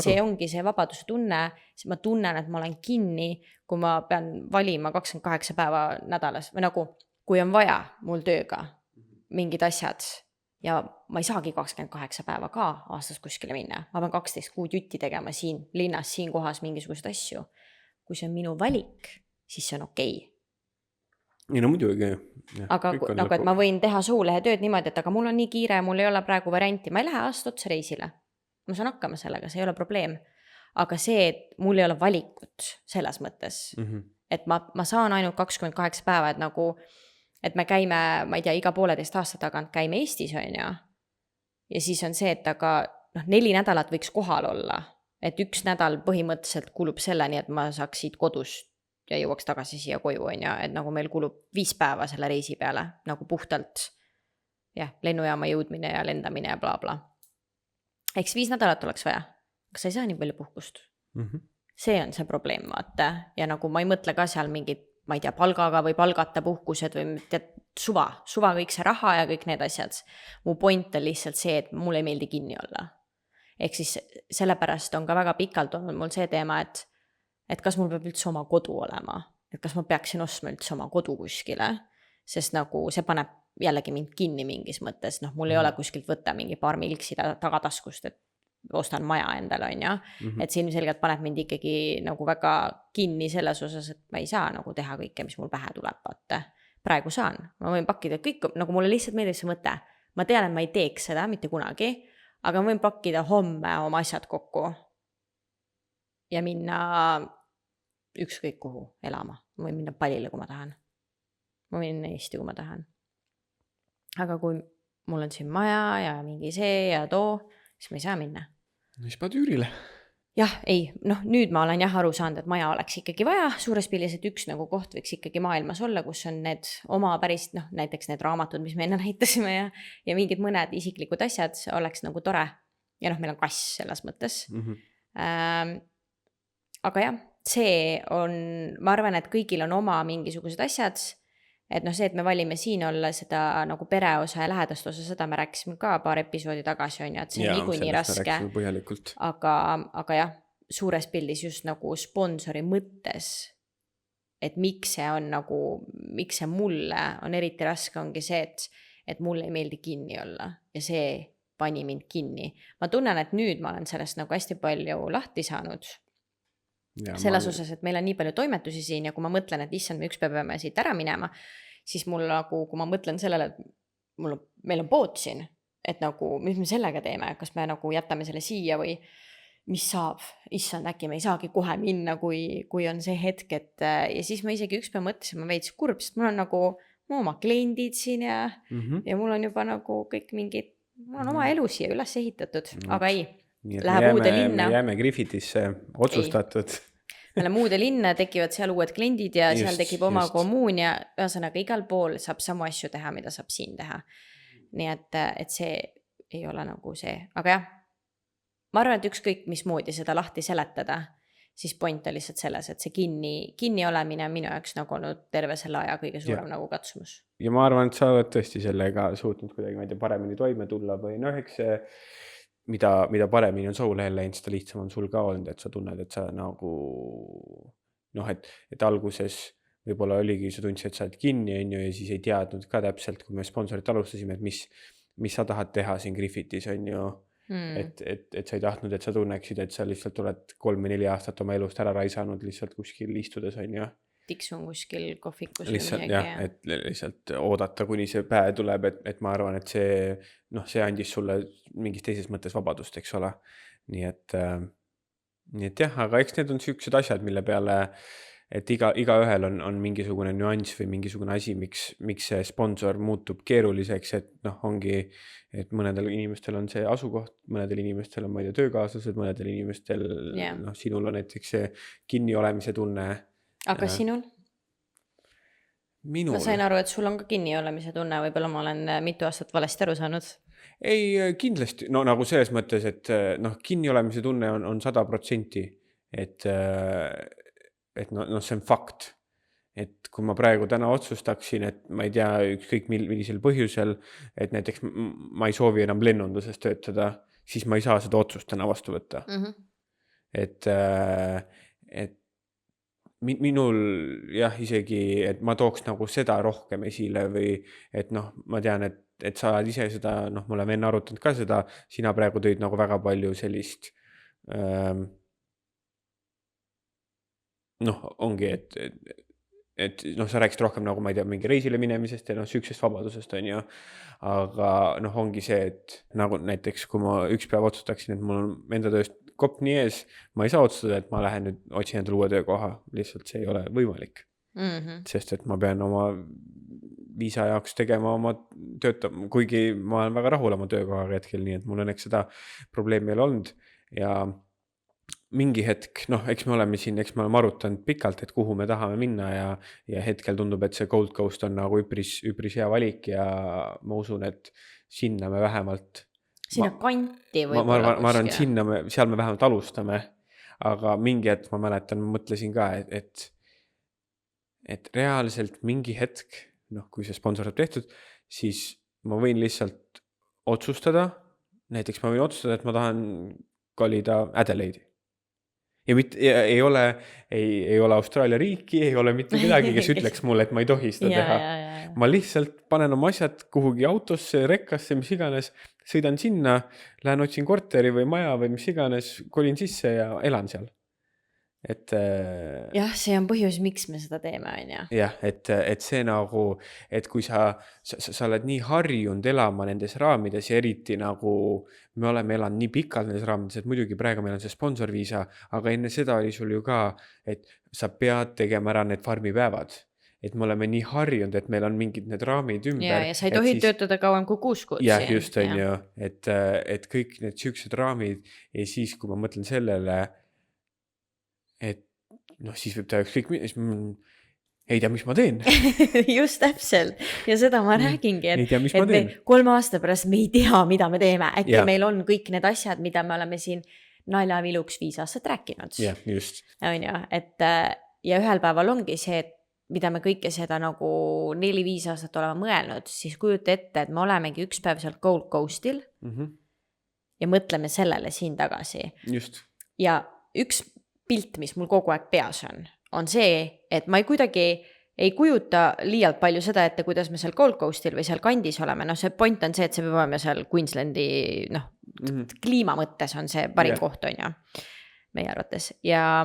See ongi see vabaduse tunne. Ma tunnen, et ma olen kinni, kui ma pean valima 28 päeva nädalas või nagu, kui on vaja mul tööga mingid asjad, ja ma ei saagi 28 päeva ka aastas kuskile minna. Ma pean 12 kuud jutti tegema siin linnas, siin kohas mingisugused asju. Kui see on minu valik, siis see on okei. Ei no muidugi. Aga nagu, et ma võin teha Soolehe tööd niimoodi, et aga mul on nii kiire, mul ei ole praegu varianti, ma ei lähe aasta otsa reisile. Ma saan hakkama sellega, see ei ole probleem. Aga see, et mul ei ole valikut selles mõttes, et ma saan ainult 28 päeva, et nagu, et me käime, ma ei tea, iga 1,5 aasta tagant käime Eestis, on ju. Ja siis on see, et aga 4 nädalat võiks kohal olla, et 1 nädal põhimõtteliselt kulub selleni, et ma saaks siit kodust ja jõuaks tagasi siia koju, on ju, et nagu meil kulub 5 päeva selle reisi peale, nagu puhtalt, jah, lennujaama jõudmine ja lendamine ja bla bla. Eks 5 nädalat oleks vaja, kas sa ei saa nii palju puhkust? See on see probleem, vaata, ja nagu ma ei mõtle ka seal mingid, ma ei tea, palgaga või palgata puhkused või tead, suva kõik see raha ja kõik need asjad. Mu point on lihtsalt see, et mul ei meeldi kinni olla. Ehk siis sellepärast on ka väga pikalt olnud mul see teema, et kas mul peab üldse oma kodu olema, et kas ma peaksin ostma üldse oma kodu kuskile, sest nagu see paneb jällegi mind kinni mingis mõttes, noh, mul ei ole kuskilt võtta mingi paar milksi tagataskust, et ostan maja endale, on ju, et see ilmselgelt paneb mind ikkagi nagu väga kinni selles osas, et ma ei saa nagu teha kõike, mis mul pähe tuleb, vaata. Praegu saan, ma võin pakkida kõik, nagu mulle lihtsalt meeldib see mõte, ma tean, et ma ei teeks seda mitte kunagi, aga ma võin pakkida homme oma asjad kokku ja minna ükskõik kuhu elama. Ma võin minna Palile, kui ma tahan. Ma võin minna Eesti, kui ma tahan. Aga kui mul on siin maja ja mingi see ja too, siis ma ei saa minna. Siis paad üürile. Jah, ei, noh, nüüd ma olen aru saanud, et maja oleks ikkagi vaja. Suures pildis, et üks nagu koht võiks ikkagi maailmas olla, kus on need oma päris, noh, näiteks need raamatud, mis me enne näitasime ja mingid mõned isiklikud asjad oleks nagu tore. Ja noh, meil on kass selles mõttes. Aga jah, see on, ma arvan, et kõigil on oma mingisugused asjad, et noh, see, et me valime siin olla seda nagu pereosa ja lähedast osa, seda me rääkisime ka paar episoodi tagasi, on ju, et see on niikuinii raske. Aga jah, suures pildis just nagu sponsori mõttes, et miks see on nagu, miks see mulle on eriti raske, ongi see, et mulle ei meeldi kinni olla ja see pani mind kinni. Ma tunnen, et nüüd ma olen sellest nagu hästi palju lahti saanud. Ja, selles osas, et meil on nii palju toimetusi siin ja kui ma mõtlen, et issand, me üks päev peame siit ära minema, siis mul nagu, kui ma mõtlen sellele, et meil on pood siin, et nagu, mis me sellega teeme, kas me nagu jätame selle siia või mis saab, issand, äkki me ei saagi kohe minna, kui on see hetk, et ja siis ma isegi üks päev mõtlesin, ma veits kurb, sest mul on nagu oma kliendid siin ja mul on juba nagu kõik mingid, mul on oma elu siia üles ehitatud, aga ei. Läheb uude linna. Me jääme Griffithisse otsustatud. Läheb uude linna, tekivad seal uued kliendid ja just, seal tekib oma kommuun ja ühesõnaga igal pool saab samu asju teha, mida saab siin teha. Nii et see ei ole nagu see. Aga jah, ma arvan, et ükskõik mismoodi seda lahti seletada, siis point on lihtsalt selles, et see kinni olemine on minu jaoks nagu olnud terve selle aja kõige suurem nagu katsumus. Ja ma arvan, et sa oled tõesti sellega suutnud kuidagi, ma ei tea, paremini toime tulla või eks see mida paremini on Soulehel läinud, seda lihtsam on sul ka olnud, et sa tunned, et sa nagu et alguses võib-olla oligi, sa tundsid, et sa oled kinni ja siis ei teadnud ka täpselt, kui me sponsorit alustasime, et mis sa tahad teha siin Griffithis, on ju, et sa ei tahtnud, et sa tunneksid, et sa lihtsalt oled 3-4 aastat oma elust ära raisanud lihtsalt kuskil istudes, on ju. Tiksun kuskil kohvikus lihtsalt, või midagi. Et lihtsalt oodata, kuni see päev tuleb, et ma arvan, et see andis sulle mingis teises mõttes vabadust, eks ole. Nii et jah, aga eks need on sellised asjad, mille peale, et igaühel on mingisugune nüanss või mingisugune asi, miks see sponsor muutub keeruliseks, et ongi, et mõnedel inimestel on see asukoht, mõnedel inimestel on, ma ei tea, töökaaslased, mõnedel inimestel, sinul on näiteks see kinni olemise tunne. Aga sinul? Minul? Ma sain aru, et sul on ka kinni olemise tunne, võib-olla ma olen mitu aastat valesti aru saanud. Ei, kindlasti, nagu selles mõttes, et kinni olemise tunne on 100%, et see on fakt. Et kui ma praegu täna otsustaksin, et ma ei tea, ükskõik millisel põhjusel, et näiteks ma ei soovi enam lennunduses töötada, siis ma ei saa seda otsust täna vastu võtta. Et minul jah, isegi, et ma tooks nagu seda rohkem esile või et noh, ma tean, et sa oled ise seda, noh, me oleme enne arutanud ka seda, sina praegu tõid nagu väga palju sellist noh, ongi, et noh, sa rääkisid rohkem nagu, ma ei tea, mingi reisile minemisest ja noh, süüksest vabadusest on ju, aga noh, ongi see, et nagu näiteks, kui ma üks päev otsustaksin, et mul on enda tööst kopp nii ees, ma ei saa otsustada, et ma lähen nüüd otsin endale uue töökoha, lihtsalt see ei ole võimalik. Sest et ma pean oma viisa jaoks tegema oma kuigi ma olen väga rahul oma töökohaga hetkel, nii et mul õnneks seda probleemi ei ole olnud ja mingi hetk, noh, eks me oleme arutanud pikalt, et kuhu me tahame minna ja hetkel tundub, et see Gold Coast on nagu üpris hea valik ja ma usun, et sinna me vähemalt sinna kanti ma arvan, seal me vähemalt alustame, aga mingi hetk ma mäletan, ma mõtlesin ka, et reaalselt mingi hetk, noh, kui see sponsor saab tehtud, siis ma võin lihtsalt otsustada, näiteks ma võin otsustada, et ma tahan kolida Adelaide'i. Ja ei ole Austraalia riiki, ei ole mitte midagi, kes ütleks mulle, et ma ei tohi seda teha. Ma lihtsalt panen oma asjad kuhugi autosse, rekkasse, mis iganes, sõidan sinna, lähen otsin korteri või maja või mis iganes, kolin sisse ja elan seal. Jah, see on põhjus, miks me seda teeme, on ju. Jah, et see nagu, et kui sa oled nii harjunud elama nendes raamides ja eriti nagu me oleme elanud nii pikalt nendes raamides, et muidugi praegu meil on see sponsorviisa, aga enne seda oli sul ju ka, et sa pead tegema ära need farmipäevad. Et me oleme nii harjunud, et meil on mingid need raamid ümber. Ja sa ei tohi töötada kauem kui 6 kuud. Jah, just on ju, et kõik need süüksed raamid ja siis, kui ma mõtlen sellele, et noh, siis võib ta ükskõik, ei tea, mis ma teen. Just täpselt. Ja seda ma räägingi, ei tea, mis ma teen. 3 aasta pärast me ei tea, mida me teeme. Äkki meil on kõik need asjad, mida me oleme siin naljaviluks 5 aastat rääkinud. Jah, just. On ju, ja ühel päeval ongi see, et mida me kõike seda nagu 4-5 aastat oleme mõelnud, siis kujuta ette, et me olemegi üks päev seal Gold Coastil ja mõtleme sellele siin tagasi. Just. Ja üks pilt, mis mul kogu aeg peas on see, et ma kuidagi ei kujuta liialt palju seda ette, kuidas me seal Gold Coastil või seal kandis oleme. No see point on see, et see peab olema seal Queenslandi, noh, kliima mõttes on see parim koht, on ju, meie arvates. Ja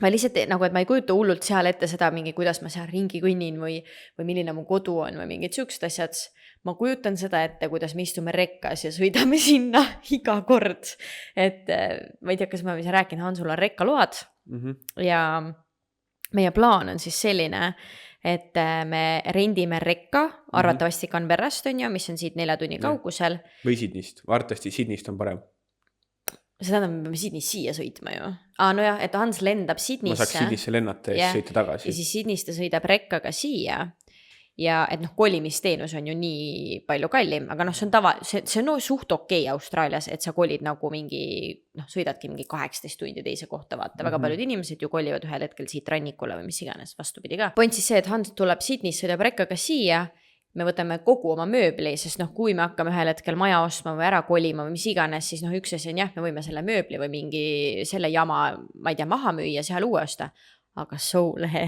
ma lihtsalt nagu, et ma ei kujuta hullult seal ette seda mingi, kuidas ma seal ringi kõnnin või milline mu kodu on või mingid siuksed asjad. Ma kujutan seda ette, kuidas me istume rekkas ja sõidame sinna iga kord. Et ma ei tea, kas ma võin rääkida, Hansul on rekkaload ja meie plaan on siis selline, et me rendime rekka, arvatavasti Canberrast on ju, mis on siit 4 tunni kaugusel. Või Sydneyst, arvatavasti Sydneyst on parem. Seda me peame Sydneyst siia sõitma ju. Nojah, et Hans lendab Sydneysse. Ma saaks Sydneysse lennata ja siis sõita tagasi. Ja siis Sydneyst ta sõidab rekkaga siia. Ja et noh, kolimisteenus on ju nii palju kallim, aga noh, see on suht okei Austraalias, et sa kolid nagu mingi, noh, sõidadki mingi 18 tundi teise kohta, vaata, väga paljud inimesed ju kolivad ühel hetkel siit rannikule või mis iganes, vastupidi ka. Point siis see, et Hans tuleb Sydneyst, sõidab rekkaga siia, me võtame kogu oma mööbli, sest noh, kui me hakkame ühel hetkel maja ostma või ära kolima või mis iganes, siis noh, üks asi on jah, me võime selle mööbli või mingi selle jama, ma ei tea, maha müüa, seal uue osta. Aga lehe.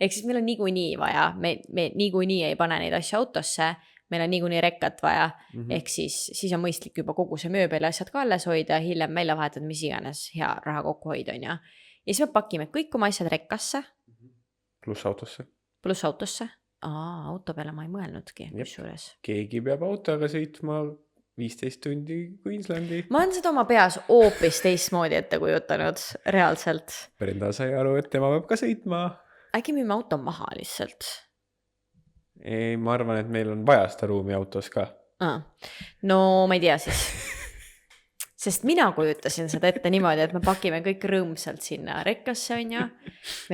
Ehk siis meil on niikuinii vaja, me niikuinii ei pane neid asju autosse, meil on niikuinii rekkat vaja, ehk siis on mõistlik juba kogu see mööbel ja asjad ka alles hoida ja hiljem välja vahetada, mis iganes hea raha kokku hoida on ja. Ja siis me pakime kõik oma asjad rekkasse. Pluss autosse. Pluss autosse. Auto peale ma ei mõelnudki. Keegi peab autoga sõitma 15 tundi Queenslandi. Ma olen seda oma peas hoopis teistmoodi ette kujutanud, reaalselt. Brenda sai aru, et tema peab ka sõitma. Äkki müüme auto maha lihtsalt? Ei, ma arvan, et meil on vaja seda ruumi autos ka. No ma ei tea siis. Sest mina kujutasin seda ette niimoodi, et me pakime kõik rõõmsalt sinna rekkasse, on ju.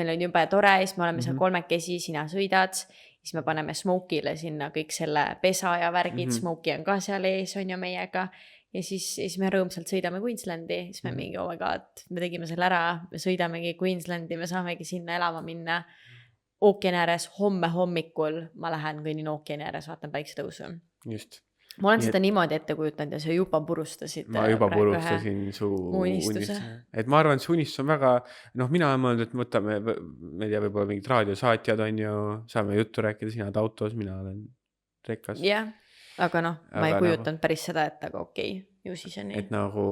Meil on jube tore, siis me oleme seal 3 sina sõidad. Siis me paneme Smoke'ile sinna kõik selle pesa ja värgid, Smokey on ka seal ees, on ju meiega. Ja siis me rõõmsalt sõidame Queenslandi, siis me mingi, oh my god, me tegime selle ära, me sõidamegi Queenslandi, me saamegi sinna elama minna. Ookeani ääres, homme hommikul ma lähen kõnnin ookeani ääres, vaatan päiksetõusu. Just. ma olen Nii seda niimoodi ette kujutanud ja sa juba purustasid ma juba praegu purustasin su unistuse. unistuse. Et ma arvan, et see unistus on väga, noh, mina olen mõelnud, et võtame, ma ei tea, võib-olla mingid raadiosaatjad on ju, saame juttu rääkida, sina oled autos, mina olen rekkas. Jah, aga noh, ma ei Aga kujutanud päris seda, et aga okei, ju siis on nii. Et nagu,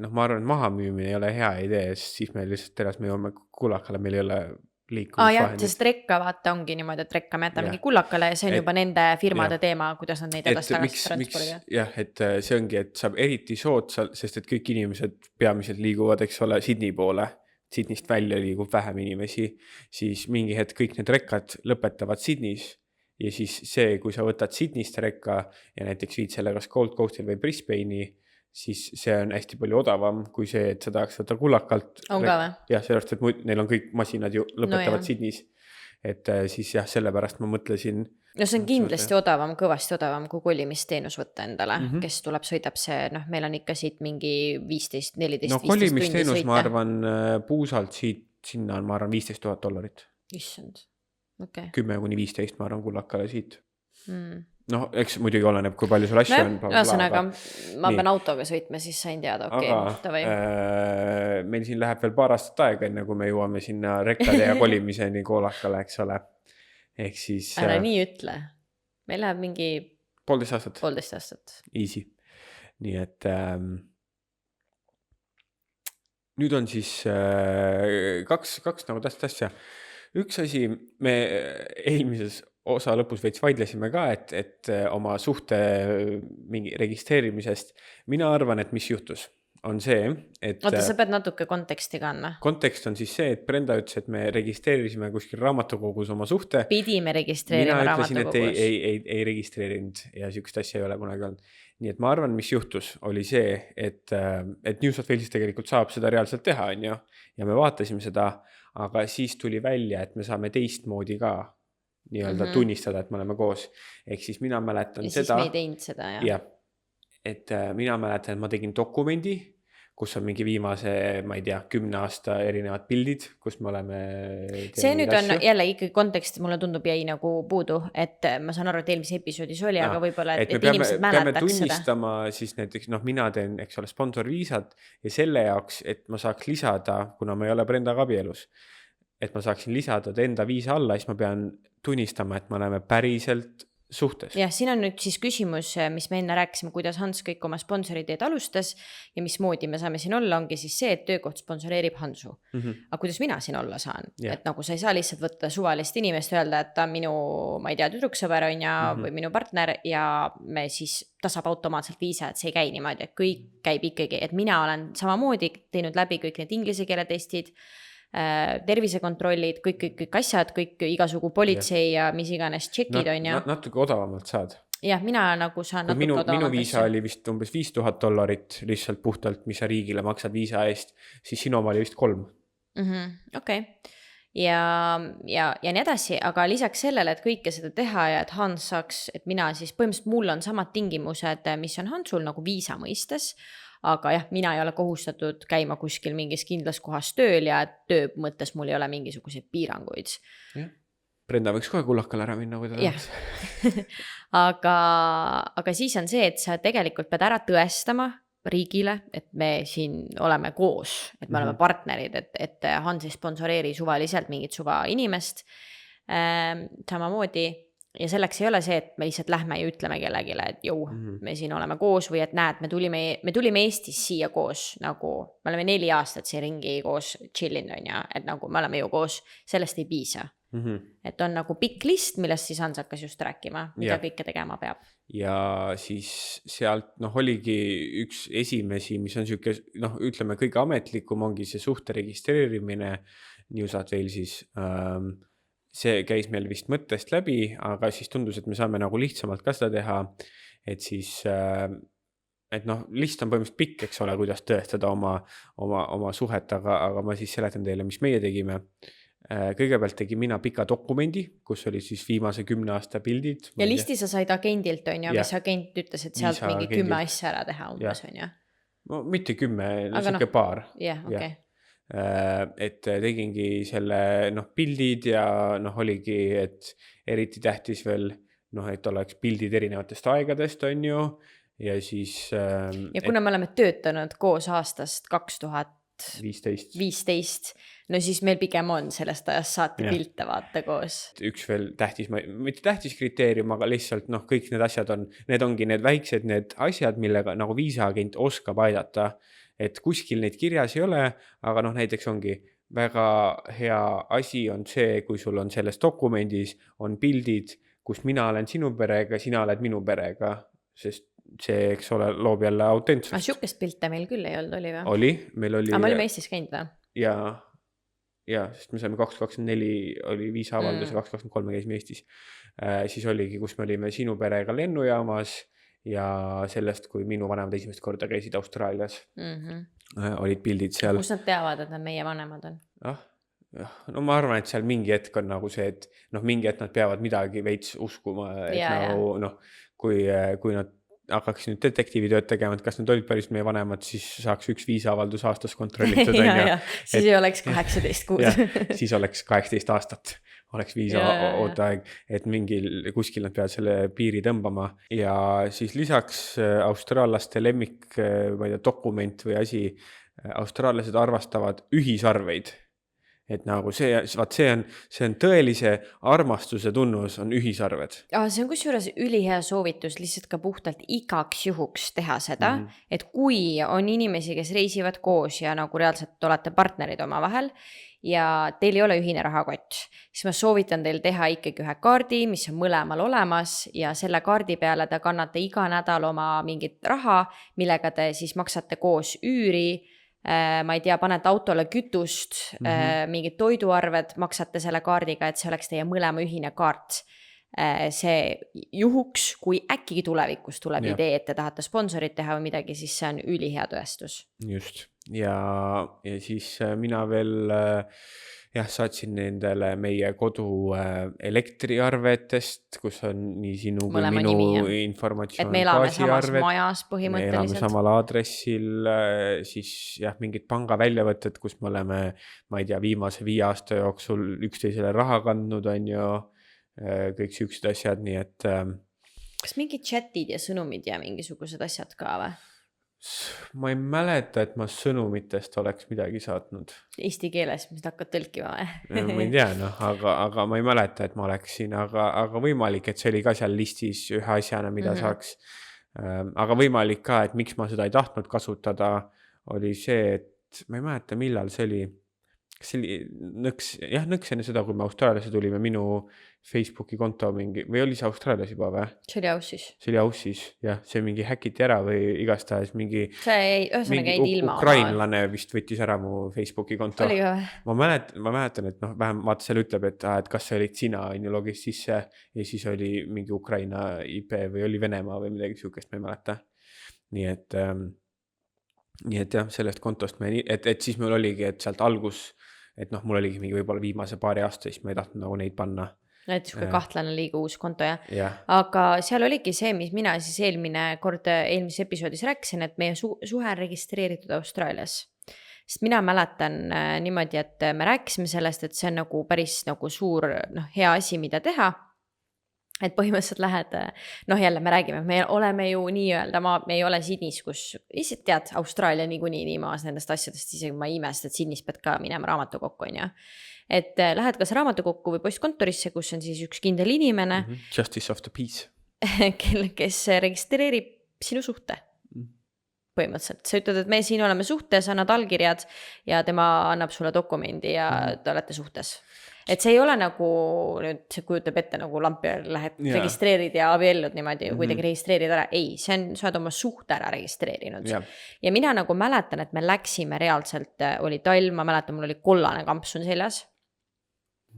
noh, ma arvan, et mahamüümine ei ole hea idee, sest siis me lihtsalt teras, me jõuame kullakale, meil ei ole jah, liikumisvahendit. sest rekka vaata ongi niimoodi, et rekka me jätamegi Jah. kullakale ja see on Et- juba nende firmade jah. teema, kuidas nad neid edasi-tagasi transpordivad. jah, et see ongi, et saab eriti soodsalt, sest et kõik inimesed peamiselt liiguvad, eks ole, Sydney poole. Sydneyst välja liigub vähem inimesi, siis mingi hetk kõik need rekkad lõpetavad Sydneys ja siis see, kui sa võtad Sydneyst rekka ja näiteks viid selle kas Gold Coastil või Brisbane'i, siis see on hästi palju odavam kui see, et sa tahaks võtta kullakalt. On ka või? Jah, sellepärast, et neil on kõik masinad ju lõpetavad jah. Sydneys. Et siis jah, sellepärast ma mõtlesin, No see on kindlasti odavam, kõvasti odavam kui kolimisteenus võtta endale, kes tuleb, sõidab see, noh, meil on ikka siit mingi 15, 14, no 15 tundi kolimisteenus, ma sõita. arvan, puusalt siit sinna on, ma arvan, $15,000. Issand, okei. 10-15, ma arvan, kullakale siit. Mm. Noh, eks muidugi oleneb, kui palju sul asju on. Ühesõnaga, ma Nii. pean autoga sõitma, siis sain teada, okei, Aga davai. meil siin läheb veel paar aastat aega, enne kui me jõuame sinna rekkade ja kolimiseni kullakale, eks ole. Ehk siis Ära nii ütle. Meil läheb mingi 1,5 aastat. 1,5 aastat. Easy. Nii et nüüd on siis kaks nagu tähtsat asja. Üks asi, me eelmises osa lõpus veits vaidlesime ka, et oma suhte mingi registreerimisest. Mina arvan, et mis juhtus, on see, et Oota, sa pead natuke konteksti kandma. kontekst on siis see, et Brenda ütles, et me registreerisime kuskil raamatukogus oma suhte. Pidime registreerima Mina ütlesin, et raamatukogus. ei registreerinud ja sihukest asja ei ole kunagi olnud. Nii et ma arvan, mis juhtus, oli see, et New South Walesis tegelikult saab seda reaalselt teha, on ju. Ja me vaatasime seda, aga siis tuli välja, et me saame teistmoodi ka nii-öelda tunnistada, et me oleme koos. Ehk siis mina mäletan Ja siis seda. me ei teinud seda, jah. Jah, et mina mäletan, et ma tegin dokumendi, kus on mingi viimase, ma ei tea, 10 aasta erinevad pildid, kus me oleme See nüüd on jälle ikkagi kontekst, mulle tundub jäi nagu puudu, et ma saan aru, et eelmise episoodis oli, aga võib-olla, et inimesed peame mäletaks seda. tunnistama siis näiteks, noh, mina teen, eks ole, sponsorviisat ja selle jaoks, et ma saaks lisada, kuna ma ei ole Brendaga abielus, et ma saaksin lisada ta enda viisa alla, siis ma pean tunnistama, et me oleme päriselt suhtes. Jah, siin on nüüd siis küsimus, mis me enne rääkisime, kuidas Hans kõik oma sponsoriteed alustas ja mismoodi me saame siin olla, ongi siis see, et töökoht sponsoreerib Hansu. Aga kuidas mina siin olla saan? Jah. Et nagu sa ei saa lihtsalt võtta suvalist inimest, öelda, et ta on minu, ma ei tea, tüdruksõber on ja, või minu partner ja me siis, ta saab automaatselt viisa, et see ei käi niimoodi, et kõik käib ikkagi, et mina olen samamoodi teinud läbi kõik need inglise keele testid, tervisekontrollid, kõik asjad, kõik igasugu politsei ja mis iganes tšekid on ja. Natuke odavamalt saad. Jah, mina nagu saan natuke minu odavamalt viisa oli vist umbes $5,000 lihtsalt puhtalt, mis sa riigile maksad viisa eest, siis sinu oma oli vist 3. Okei. Ja nii edasi, aga lisaks sellele, et kõike seda teha ja et Hans saaks, et mina siis põhimõtteliselt mul on samad tingimused, mis on Hansul nagu viisa mõistes, aga jah, mina ei ole kohustatud käima kuskil mingis kindlas kohas tööl ja töö mõttes mul ei ole mingisuguseid piiranguid. Brenda võiks kohe kullakale ära minna, kui ta jah. aga siis on see, et sa tegelikult pead ära tõestama riigile, et me siin oleme koos, et me oleme partnerid, et Hans ei sponsoreeri suvaliselt mingit suva inimest. Samamoodi. Ja selleks ei ole see, et me lihtsalt lähme ja ütleme kellegile, et jõu, me siin oleme koos või et näed, me tulime Eestis siia koos, nagu me oleme 4 aastat siin ringi koos chillin on ja, et nagu me oleme ju koos, sellest ei piisa. Et on nagu pikk list, millest siis Hans hakkas just rääkima, mida kõike tegema peab. Ja siis sealt oligi üks esimesi, mis on siuke, ütleme kõige ametlikum ongi see suhte registreerimine New South Walesis. See käis meil vist mõttest läbi, aga siis tundus, et me saame nagu lihtsamalt ka seda teha, et siis, et list on põhimõtteliselt pikk, eks ole, kuidas tõestada oma suhet, aga ma siis seletan teile, mis meie tegime. Kõigepealt tegin mina pika dokumendi, kus oli siis viimase 10 aasta pildid. Ja listi sa said agendilt on ju, mis agent ütles, et sealt mingi 10 asja ära teha umbes on ju? No mitte 10, siuke paar. Jah, okei. Et tegingi selle pildid ja oligi, et eriti tähtis veel noh, et oleks pildid erinevatest aegadest, on ju, ja siis Ja kuna me oleme töötanud koos aastast 2015, 15. no siis meil pigem on sellest ajast saati Jah. pilte vaata koos. Üks veel tähtis, mitte tähtis kriteerium, aga lihtsalt noh, kõik need asjad need ongi need väiksed need asjad, millega nagu viisaagent oskab aidata, et kuskil neid kirjas ei ole, aga noh, näiteks ongi väga hea asi on see, kui sul on selles dokumendis on pildid, kus mina olen sinu perega, sina oled minu perega, sest see, eks ole, loob jälle autentsust. Aga sihukest pilte meil küll ei olnud, oli või? Oli, meil oli. Aga me olime Eestis käinud või? Ja, sest me saime 2024 oli viisaavaldus ja 2023 käisime Eestis. Siis oligi, kus me olime sinu perega lennujaamas ja sellest, kui minu vanemad esimest korda käisid Austraalias, olid pildid seal. Kus nad teavad, et nad meie vanemad on? No ma arvan, et seal mingi hetk on nagu see, et noh, mingi hetk nad peavad midagi veits uskuma, et nagu noh, kui nad hakkaks nüüd detektiivitööd tegema, et kas nad olid päris meie vanemad, siis saaks üks viisaavaldus aastas kontrollitud. Siis ei oleks 18 kuud. Siis oleks 18 aastat, oleks viisa ooteaeg, et kuskil nad peavad selle piiri tõmbama. Ja siis lisaks austraallaste lemmik, ma ei tea, dokument või asi, austraallased arvastavad ühisarveid. Et nagu see on tõelise armastuse tunnus, on ühisarved. See on kusjuures ülihea soovitus lihtsalt ka puhtalt igaks juhuks teha seda, et kui on inimesi, kes reisivad koos ja nagu reaalselt olete partnerid omavahel ja teil ei ole ühine rahakott, siis ma soovitan teil teha ikkagi ühe kaardi, mis on mõlemal olemas ja selle kaardi peale te kannate iga nädal oma mingit raha, millega te siis maksate koos üüri, ma ei tea, panete autole kütust, mingid toiduarved, maksate selle kaardiga, et see oleks teie mõlema ühine kaart. See juhuks, kui äkki tulevikus tuleb idee, et te tahate sponsorit teha või midagi, siis see on ülihea tõestus. Just. Ja siis mina veel saatsin nendele meie kodu elektriarvetest, kus on nii sinu kui minu informatsioon. Et me elame samas majas põhimõtteliselt. Me elame samal aadressil, siis mingid panga väljavõtted, kus me oleme, ma ei tea, viimase 5 aasta jooksul üksteisele raha kandnud, on ju, kõik siuksed asjad, nii et... Kas mingid chatid ja sõnumid ja mingisugused asjad ka või? Ma ei mäleta, et ma sõnumitest oleks midagi saatnud. Eesti keeles, mis hakkad tõlkima või? Ma ei tea, aga ma ei mäleta, et ma oleksin, aga võimalik, et see oli ka seal listis ühe asjana, mida saaks. Aga võimalik ka, et miks ma seda ei tahtnud kasutada, oli see, et ma ei mäleta, millal see oli. See oli nõks enne seda, kui me Austraaliasse tulime, minu Facebooki konto mingi, või oli see Austraalias juba või? See oli Aussis. See oli Aussis, see mingi häkiti ära või igastahes mingi ilma ukrainlane vist võttis ära mu Facebooki konto. Oli ka või? Ma mäletan, et vähem vaata seal ütleb, et kas see olid sina, on ju, logis sisse ja siis oli mingi Ukraina IP või oli Venemaa või midagi siukest, ma ei mäleta. Nii et jah, sellest kontost et siis mul oligi, et sealt algus, et mul oligi mingi võib-olla viimase paari aasta, siis ma ei tahtnud nagu neid panna. Et siuke kahtlane liiga uus konto, jah. Aga seal oligi see, mis mina siis eelmises episoodis rääkisin, et meie suhe on registreeritud Austraalias. Sest mina mäletan niimoodi, et me rääkisime sellest, et see on nagu päris nagu suur hea asi, mida teha. Et põhimõtteliselt lähed, jälle me räägime, me oleme ju nii-öelda, me ei ole Sydneys, kus lihtsalt tead, Austraalia nii maas nendest asjadest, isegi ma imest, et Sydneys pead ka minema raamatukokku, on ju. Et lähed kas raamatukokku või postkontorisse, kus on siis üks kindel inimene. Justice of the Peace. Kes registreerib sinu suhte. Põhimõtteliselt. Sa ütled, et me siin oleme suhtes, annad allkirjad ja tema annab sulle dokumendi ja te olete suhtes. Et see ei ole nagu, nüüd see kujutab ette nagu lampi lähed registreerid ja abiellud niimoodi, kuidagi registreerid ära. Ei, sa oled oma suhte ära registreerinud. Ja mina nagu mäletan, et me läksime reaalselt, oli talv, ma mäletan, mul oli kollane kampsun seljas.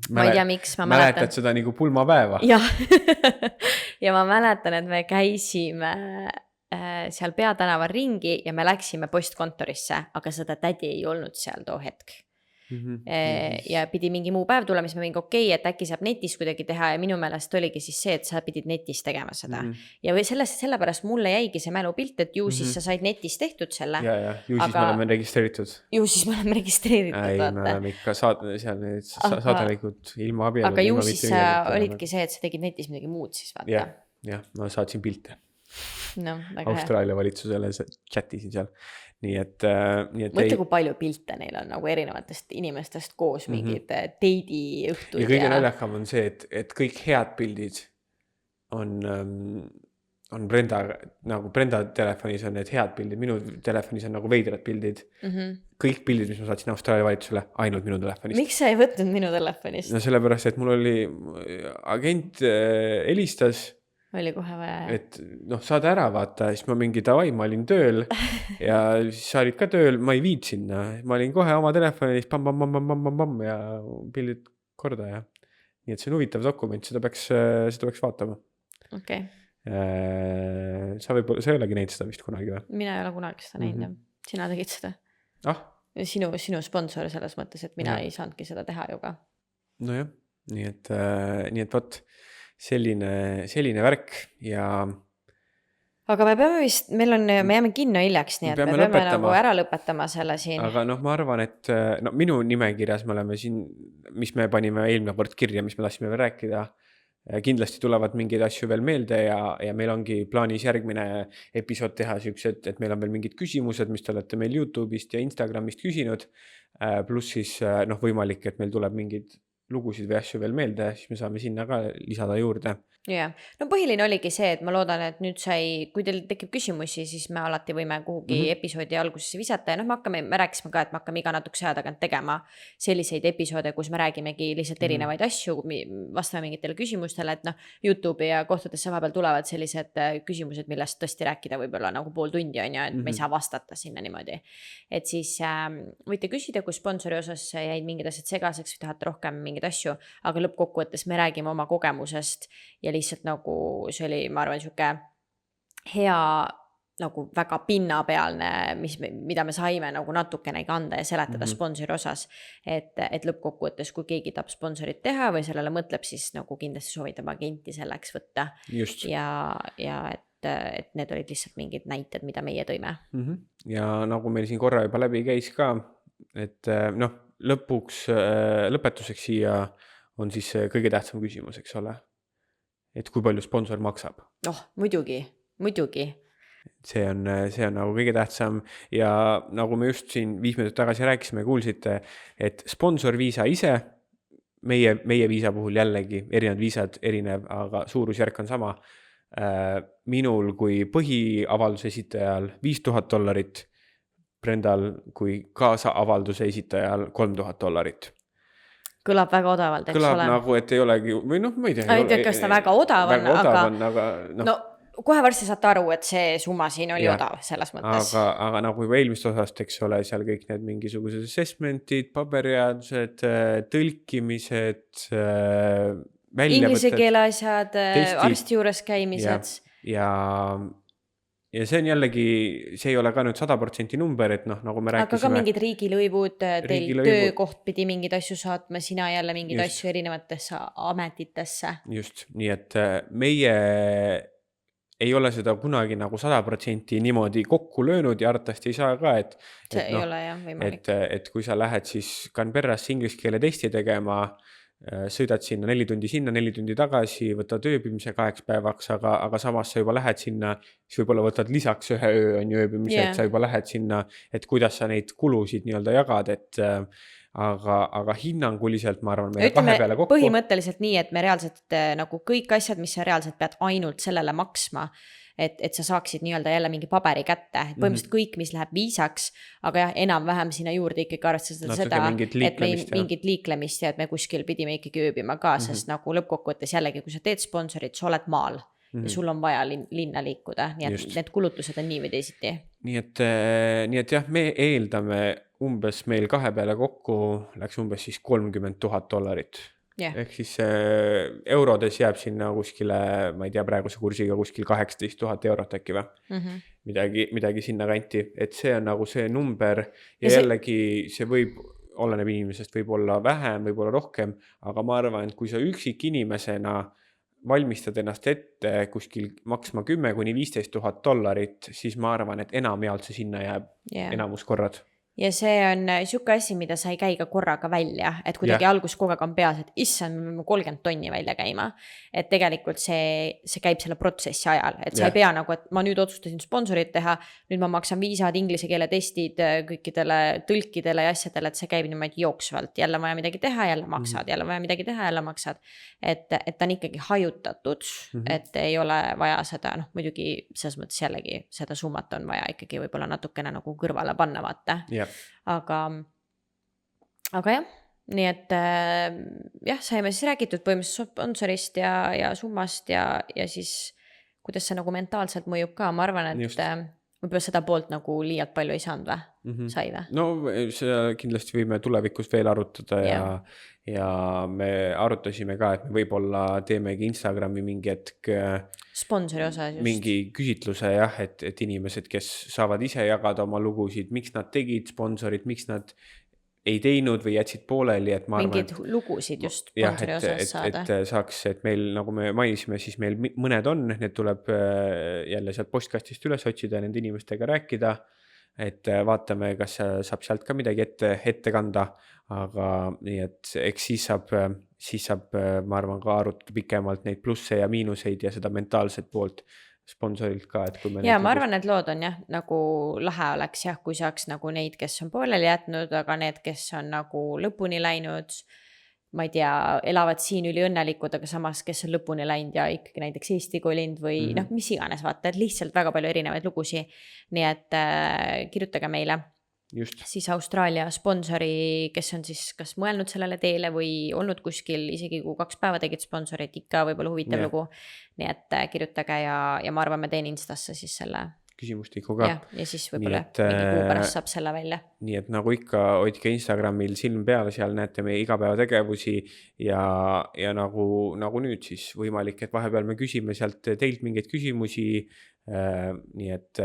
Ma ei tea, miks ma mäletan. Mäletad seda nagu pulmapäeva? Jah. Ja ma mäletan, et me käisime seal peatänaval ringi ja me läksime postkontorisse, aga seda tädi ei olnud seal too hetk. ja pidi mingi muu päev tulema, siis ma mingi okei, et äkki saab netis kuidagi teha ja minu meelest oligi siis see, et sa pidid netis tegema seda. Ja või sellepärast mulle jäigi see mälupilt, et ju siis sa said netis tehtud selle. Ja, ju siis me oleme registreeritud. Ju siis me oleme registreeritud. Ei, me oleme ikka seal need saadelikud ilma abielud. Aga ju siis sa olidki see, et sa tegid netis midagi muud siis vaata. Jah, ma saatsin pilte. No, Austraalia valitsusele chatisin seal. Nii et mõtle, kui palju pilte neil on nagu erinevatest inimestest koos mingid teidi õhtud. Ja kõige naljakam on see, et kõik head pildid on Brenda telefonis on need head pildid, minu telefonis on nagu veidrad pildid. Kõik pildid, mis ma saatsin Austraalia valitsusele, ainult minu telefonist. Miks sa ei võtnud minu telefonist? No sellepärast, et mul oli agent helistas. Oli kohe vaja. Et saada ära vaata, siis ma mingi davai, ma olin tööl ja siis sa olid ka tööl, ma ei viid sinna. Ma olin kohe oma telefonis pam ja pildid korda ja nii, et see on huvitav dokument, seda peaks vaatama. Okei. Sa ei olegi näinud seda vist kunagi või? Mina ei ole kunagi seda näinud. Sina tegid seda. Sinu sponsor selles mõttes, et mina ei saanudki seda teha ju ka. Nojah, nii et võt selline värk ja aga me peame vist, me jääme kinno hiljaks, nii et me peame nagu ära lõpetama selle siin. Aga ma arvan, et minu nimekirjas me oleme siin, mis me panime eelmine kord kirja, mis me tahtsime veel rääkida, kindlasti tulevad mingeid asju veel meelde ja meil ongi plaanis järgmine episood teha siuksed, et meil on veel mingid küsimused, mis te olete meil YouTube'ist ja Instagramist küsinud, pluss siis võimalik, et meil tuleb mingid lugusid või asju veel meelde, siis me saame sinna ka lisada juurde. Jah, no põhiline oligi see, et ma loodan, et nüüd kui teil tekib küsimusi, siis me alati võime kuhugi episoodi algusesse visata ja me rääkisime ka, et me hakkame iga natukese aja tagant tegema selliseid episoode, kus me räägimegi lihtsalt erinevaid asju, vastame mingitele küsimustele, et YouTube'i ja kohtadesse vahepeal tulevad sellised küsimused, millest tõesti rääkida võib-olla nagu pool tundi on ja et me ei saa vastata sinna niimoodi. Et siis võite küsida, kui sponsori osas jäid mingid asjad segaseks või tahate rohkem mingeid asju, aga lõppkokkuvõttes me räägime oma kogemusest ja lihtsalt nagu see oli, ma arvan, siuke hea nagu väga pinnapealne, mida me saime nagu natukenegi anda ja seletada sponsori osas, et lõppkokkuvõttes, kui keegi tahab sponsorit teha või sellele mõtleb, siis nagu kindlasti soovitab agenti selleks võtta. Just. Ja et need olid lihtsalt mingid näited, mida meie tõime. Ja nagu meil siin korra juba läbi käis ka, et lõpetuseks siia on siis kõige tähtsam küsimus, eks ole. Et kui palju sponsor maksab? Muidugi. See on nagu kõige tähtsam ja nagu me just siin 5 minutit tagasi rääkisime, kuulsite, et sponsorviisa ise, meie viisa puhul jällegi, erinevad viisad erinev, aga suurusjärk on sama. Minul kui põhiavalduse esitajal $5,000, Brendal kui kaasavalduse esitajal $3,000. Kõlab väga odavalt, eks kõlab ole. Kõlab nagu, et ei olegi, või ma ei tea. Ma ei tea, kas ta väga odav on, aga kohe varsti saate aru, et see summa siin oli odav selles mõttes. Aga nagu juba eelmist osast, eks ole, seal kõik need mingisugused assessmentid, paberijäädused, tõlkimised, inglise keele asjad, arsti juures käimised. Ja see on jällegi, see ei ole ka nüüd 100% number, et nagu me rääkisime. Aga ka mingid riigilõivud, teil töökoht pidi mingid asju saatma, sina jälle mingid asju erinevatesse ametitesse. Just, nii et meie ei ole seda kunagi nagu 100% niimoodi kokku löönud ja arvatavasti ei saa ka, see ei ole jah võimalik. Et kui sa lähed siis Canberrasse inglise keele testi tegema, sõidad sinna 4 tundi sinna, 4 tundi tagasi, võtad ööbimise 8 päevaks, aga samas sa juba lähed sinna, siis võib-olla võtad lisaks 1 öö on ööbimise, et sa juba lähed sinna, et kuidas sa neid kulusid nii-öelda jagad, aga hinnanguliselt ma arvan, meil 2 peale kokku. Põhimõtteliselt nii, et me reaalselt nagu kõik asjad, mis sa reaalselt pead ainult sellele maksma, et sa saaksid nii-öelda jälle mingi paberi kätte, et põhimõtteliselt kõik, mis läheb viisaks, aga jah, enam-vähem sinna juurde ikkagi arvestada seda, et mingit liiklemist ja et me kuskil pidime ikkagi ööbima ka, sest nagu lõppkokkuvõttes jällegi, kui sa teed sponsorit, sa oled maal ja sul on vaja linna liikuda, nii et need kulutused on nii või teisiti. Nii et jah, me eeldame umbes meil 2 peale kokku läks umbes siis $30,000. Ehk siis eurodes jääb sinna kuskile, ma ei tea, praeguse kursiga kuskil €18,000 äkki või? Midagi sinna kanti, et see on nagu see number ja jällegi see võib oleneb inimesest, võib olla vähem, võib olla rohkem, aga ma arvan, et kui sa üksik inimesena valmistad ennast ette kuskil maksma 10 kuni $15,000, siis ma arvan, et enamjaolt see sinna jääb enamus korrad. Ja see on siuke asi, mida sa ei käi ka korraga välja, et kuidagi algus kogu aeg on peas, et issand, me peame 30 tonni välja käima. Et tegelikult see käib selle protsessi ajal, et sa ei pea nagu, et ma nüüd otsustasin sponsorit teha, nüüd ma maksan viisad, inglise keele testid kõikidele tõlkidele ja asjadele, et see käib niimoodi jooksvalt, jälle vaja midagi teha, jälle maksad, jälle vaja midagi teha, jälle maksad. Et ta on ikkagi hajutatud, et ei ole vaja seda, muidugi selles mõttes jällegi seda summat on vaja ikkagi võib-olla natukene nagu kõrvale panna vaata. Aga jah, nii et saime siis räägitud põhimõtteliselt sponsorist ja summast ja siis kuidas see nagu mentaalselt mõjub ka, ma arvan, et võib-olla seda poolt nagu liialt palju ei saanud sai või? No seda kindlasti võime tulevikus veel arutada ja me arutasime ka, et me võib-olla teemegi Instagrami mingi hetk sponsori osas just. Mingi küsitluse et inimesed, kes saavad ise jagada oma lugusid, miks nad tegid sponsorid, miks nad ei teinud või jätsid pooleli, et ma arvan, mingid lugusid just sponsori osas saada. Et saaks, et meil, nagu me mainisime, siis meil mõned on, need tuleb jälle sealt postkastist üles otsida ja nende inimestega rääkida, et vaatame, kas saab sealt ka midagi ette kanda, aga nii, et eks siis saab, ma arvan, ka arutada pikemalt neid plusse ja miinuseid ja seda mentaalset poolt sponsorilt ka, et kui me ma arvan, et lood on nagu lahe oleks kui saaks nagu neid, kes on pooleli jätnud, aga need, kes on nagu lõpuni läinud, ma ei tea, elavad siin üliõnnelikud, aga samas, kes on lõpuni läinud ja ikkagi näiteks Eesti kolind või mis iganes vaata, et lihtsalt väga palju erinevaid lugusi, nii et kirjutage meile. Just. Siis Austraalia sponsori, kes on siis kas mõelnud sellele teele või olnud kuskil, isegi kui 2 päeva tegid sponsorit, ikka võib-olla huvitav lugu. Nii et kirjutage ja ma arvan, me teen Instasse siis selle küsimustiku ka. Ja siis võib-olla mingi kuu pärast saab selle välja. Nii et nagu ikka, hoidke Instagramil silm peal, seal näete meie igapäevategevusi ja nagu nüüd siis võimalik, et vahepeal me küsime sealt teilt mingeid küsimusi, nii et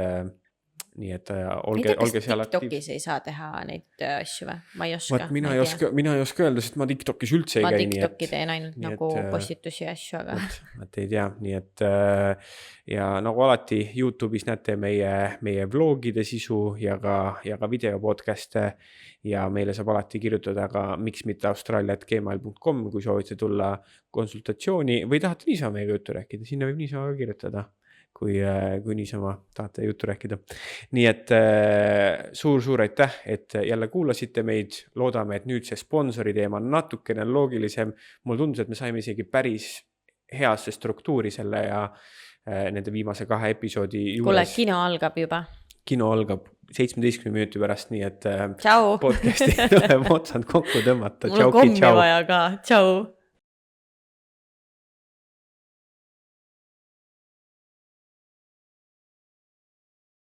olge seal aktiivsed. TikTokis ei saa teha neid asju või? Ma ei oska. Mina ei oska öelda, sest ma TikTokis üldse ei käi. Ma TikToki teen ainult nagu postitusi ja asju, aga... Ei tea, nii et ja nagu alati YouTube'is näete meie vlogide sisu ja ka videopodcaste ja meile saab alati kirjutada ka miks mitte australia@gmail.com, kui soovite tulla konsultatsiooni või tahate niisama meiega juttu rääkida, sinna võib niisama ka kirjutada. Kui niisama tahate juttu rääkida. Nii et suur aitäh, et jälle kuulasite meid. Loodame, et nüüd see sponsori teema on natukene loogilisem. Mulle tundus, et me saime isegi päris heasse struktuuri selle ja nende viimase 2 episoodi juures. Kuule, kino algab juba. Kino algab 17 minuti pärast, nii et Ciao. podcasti tuleb otsad kokku tõmmata. Mul on kommi vaja ka. Ciao.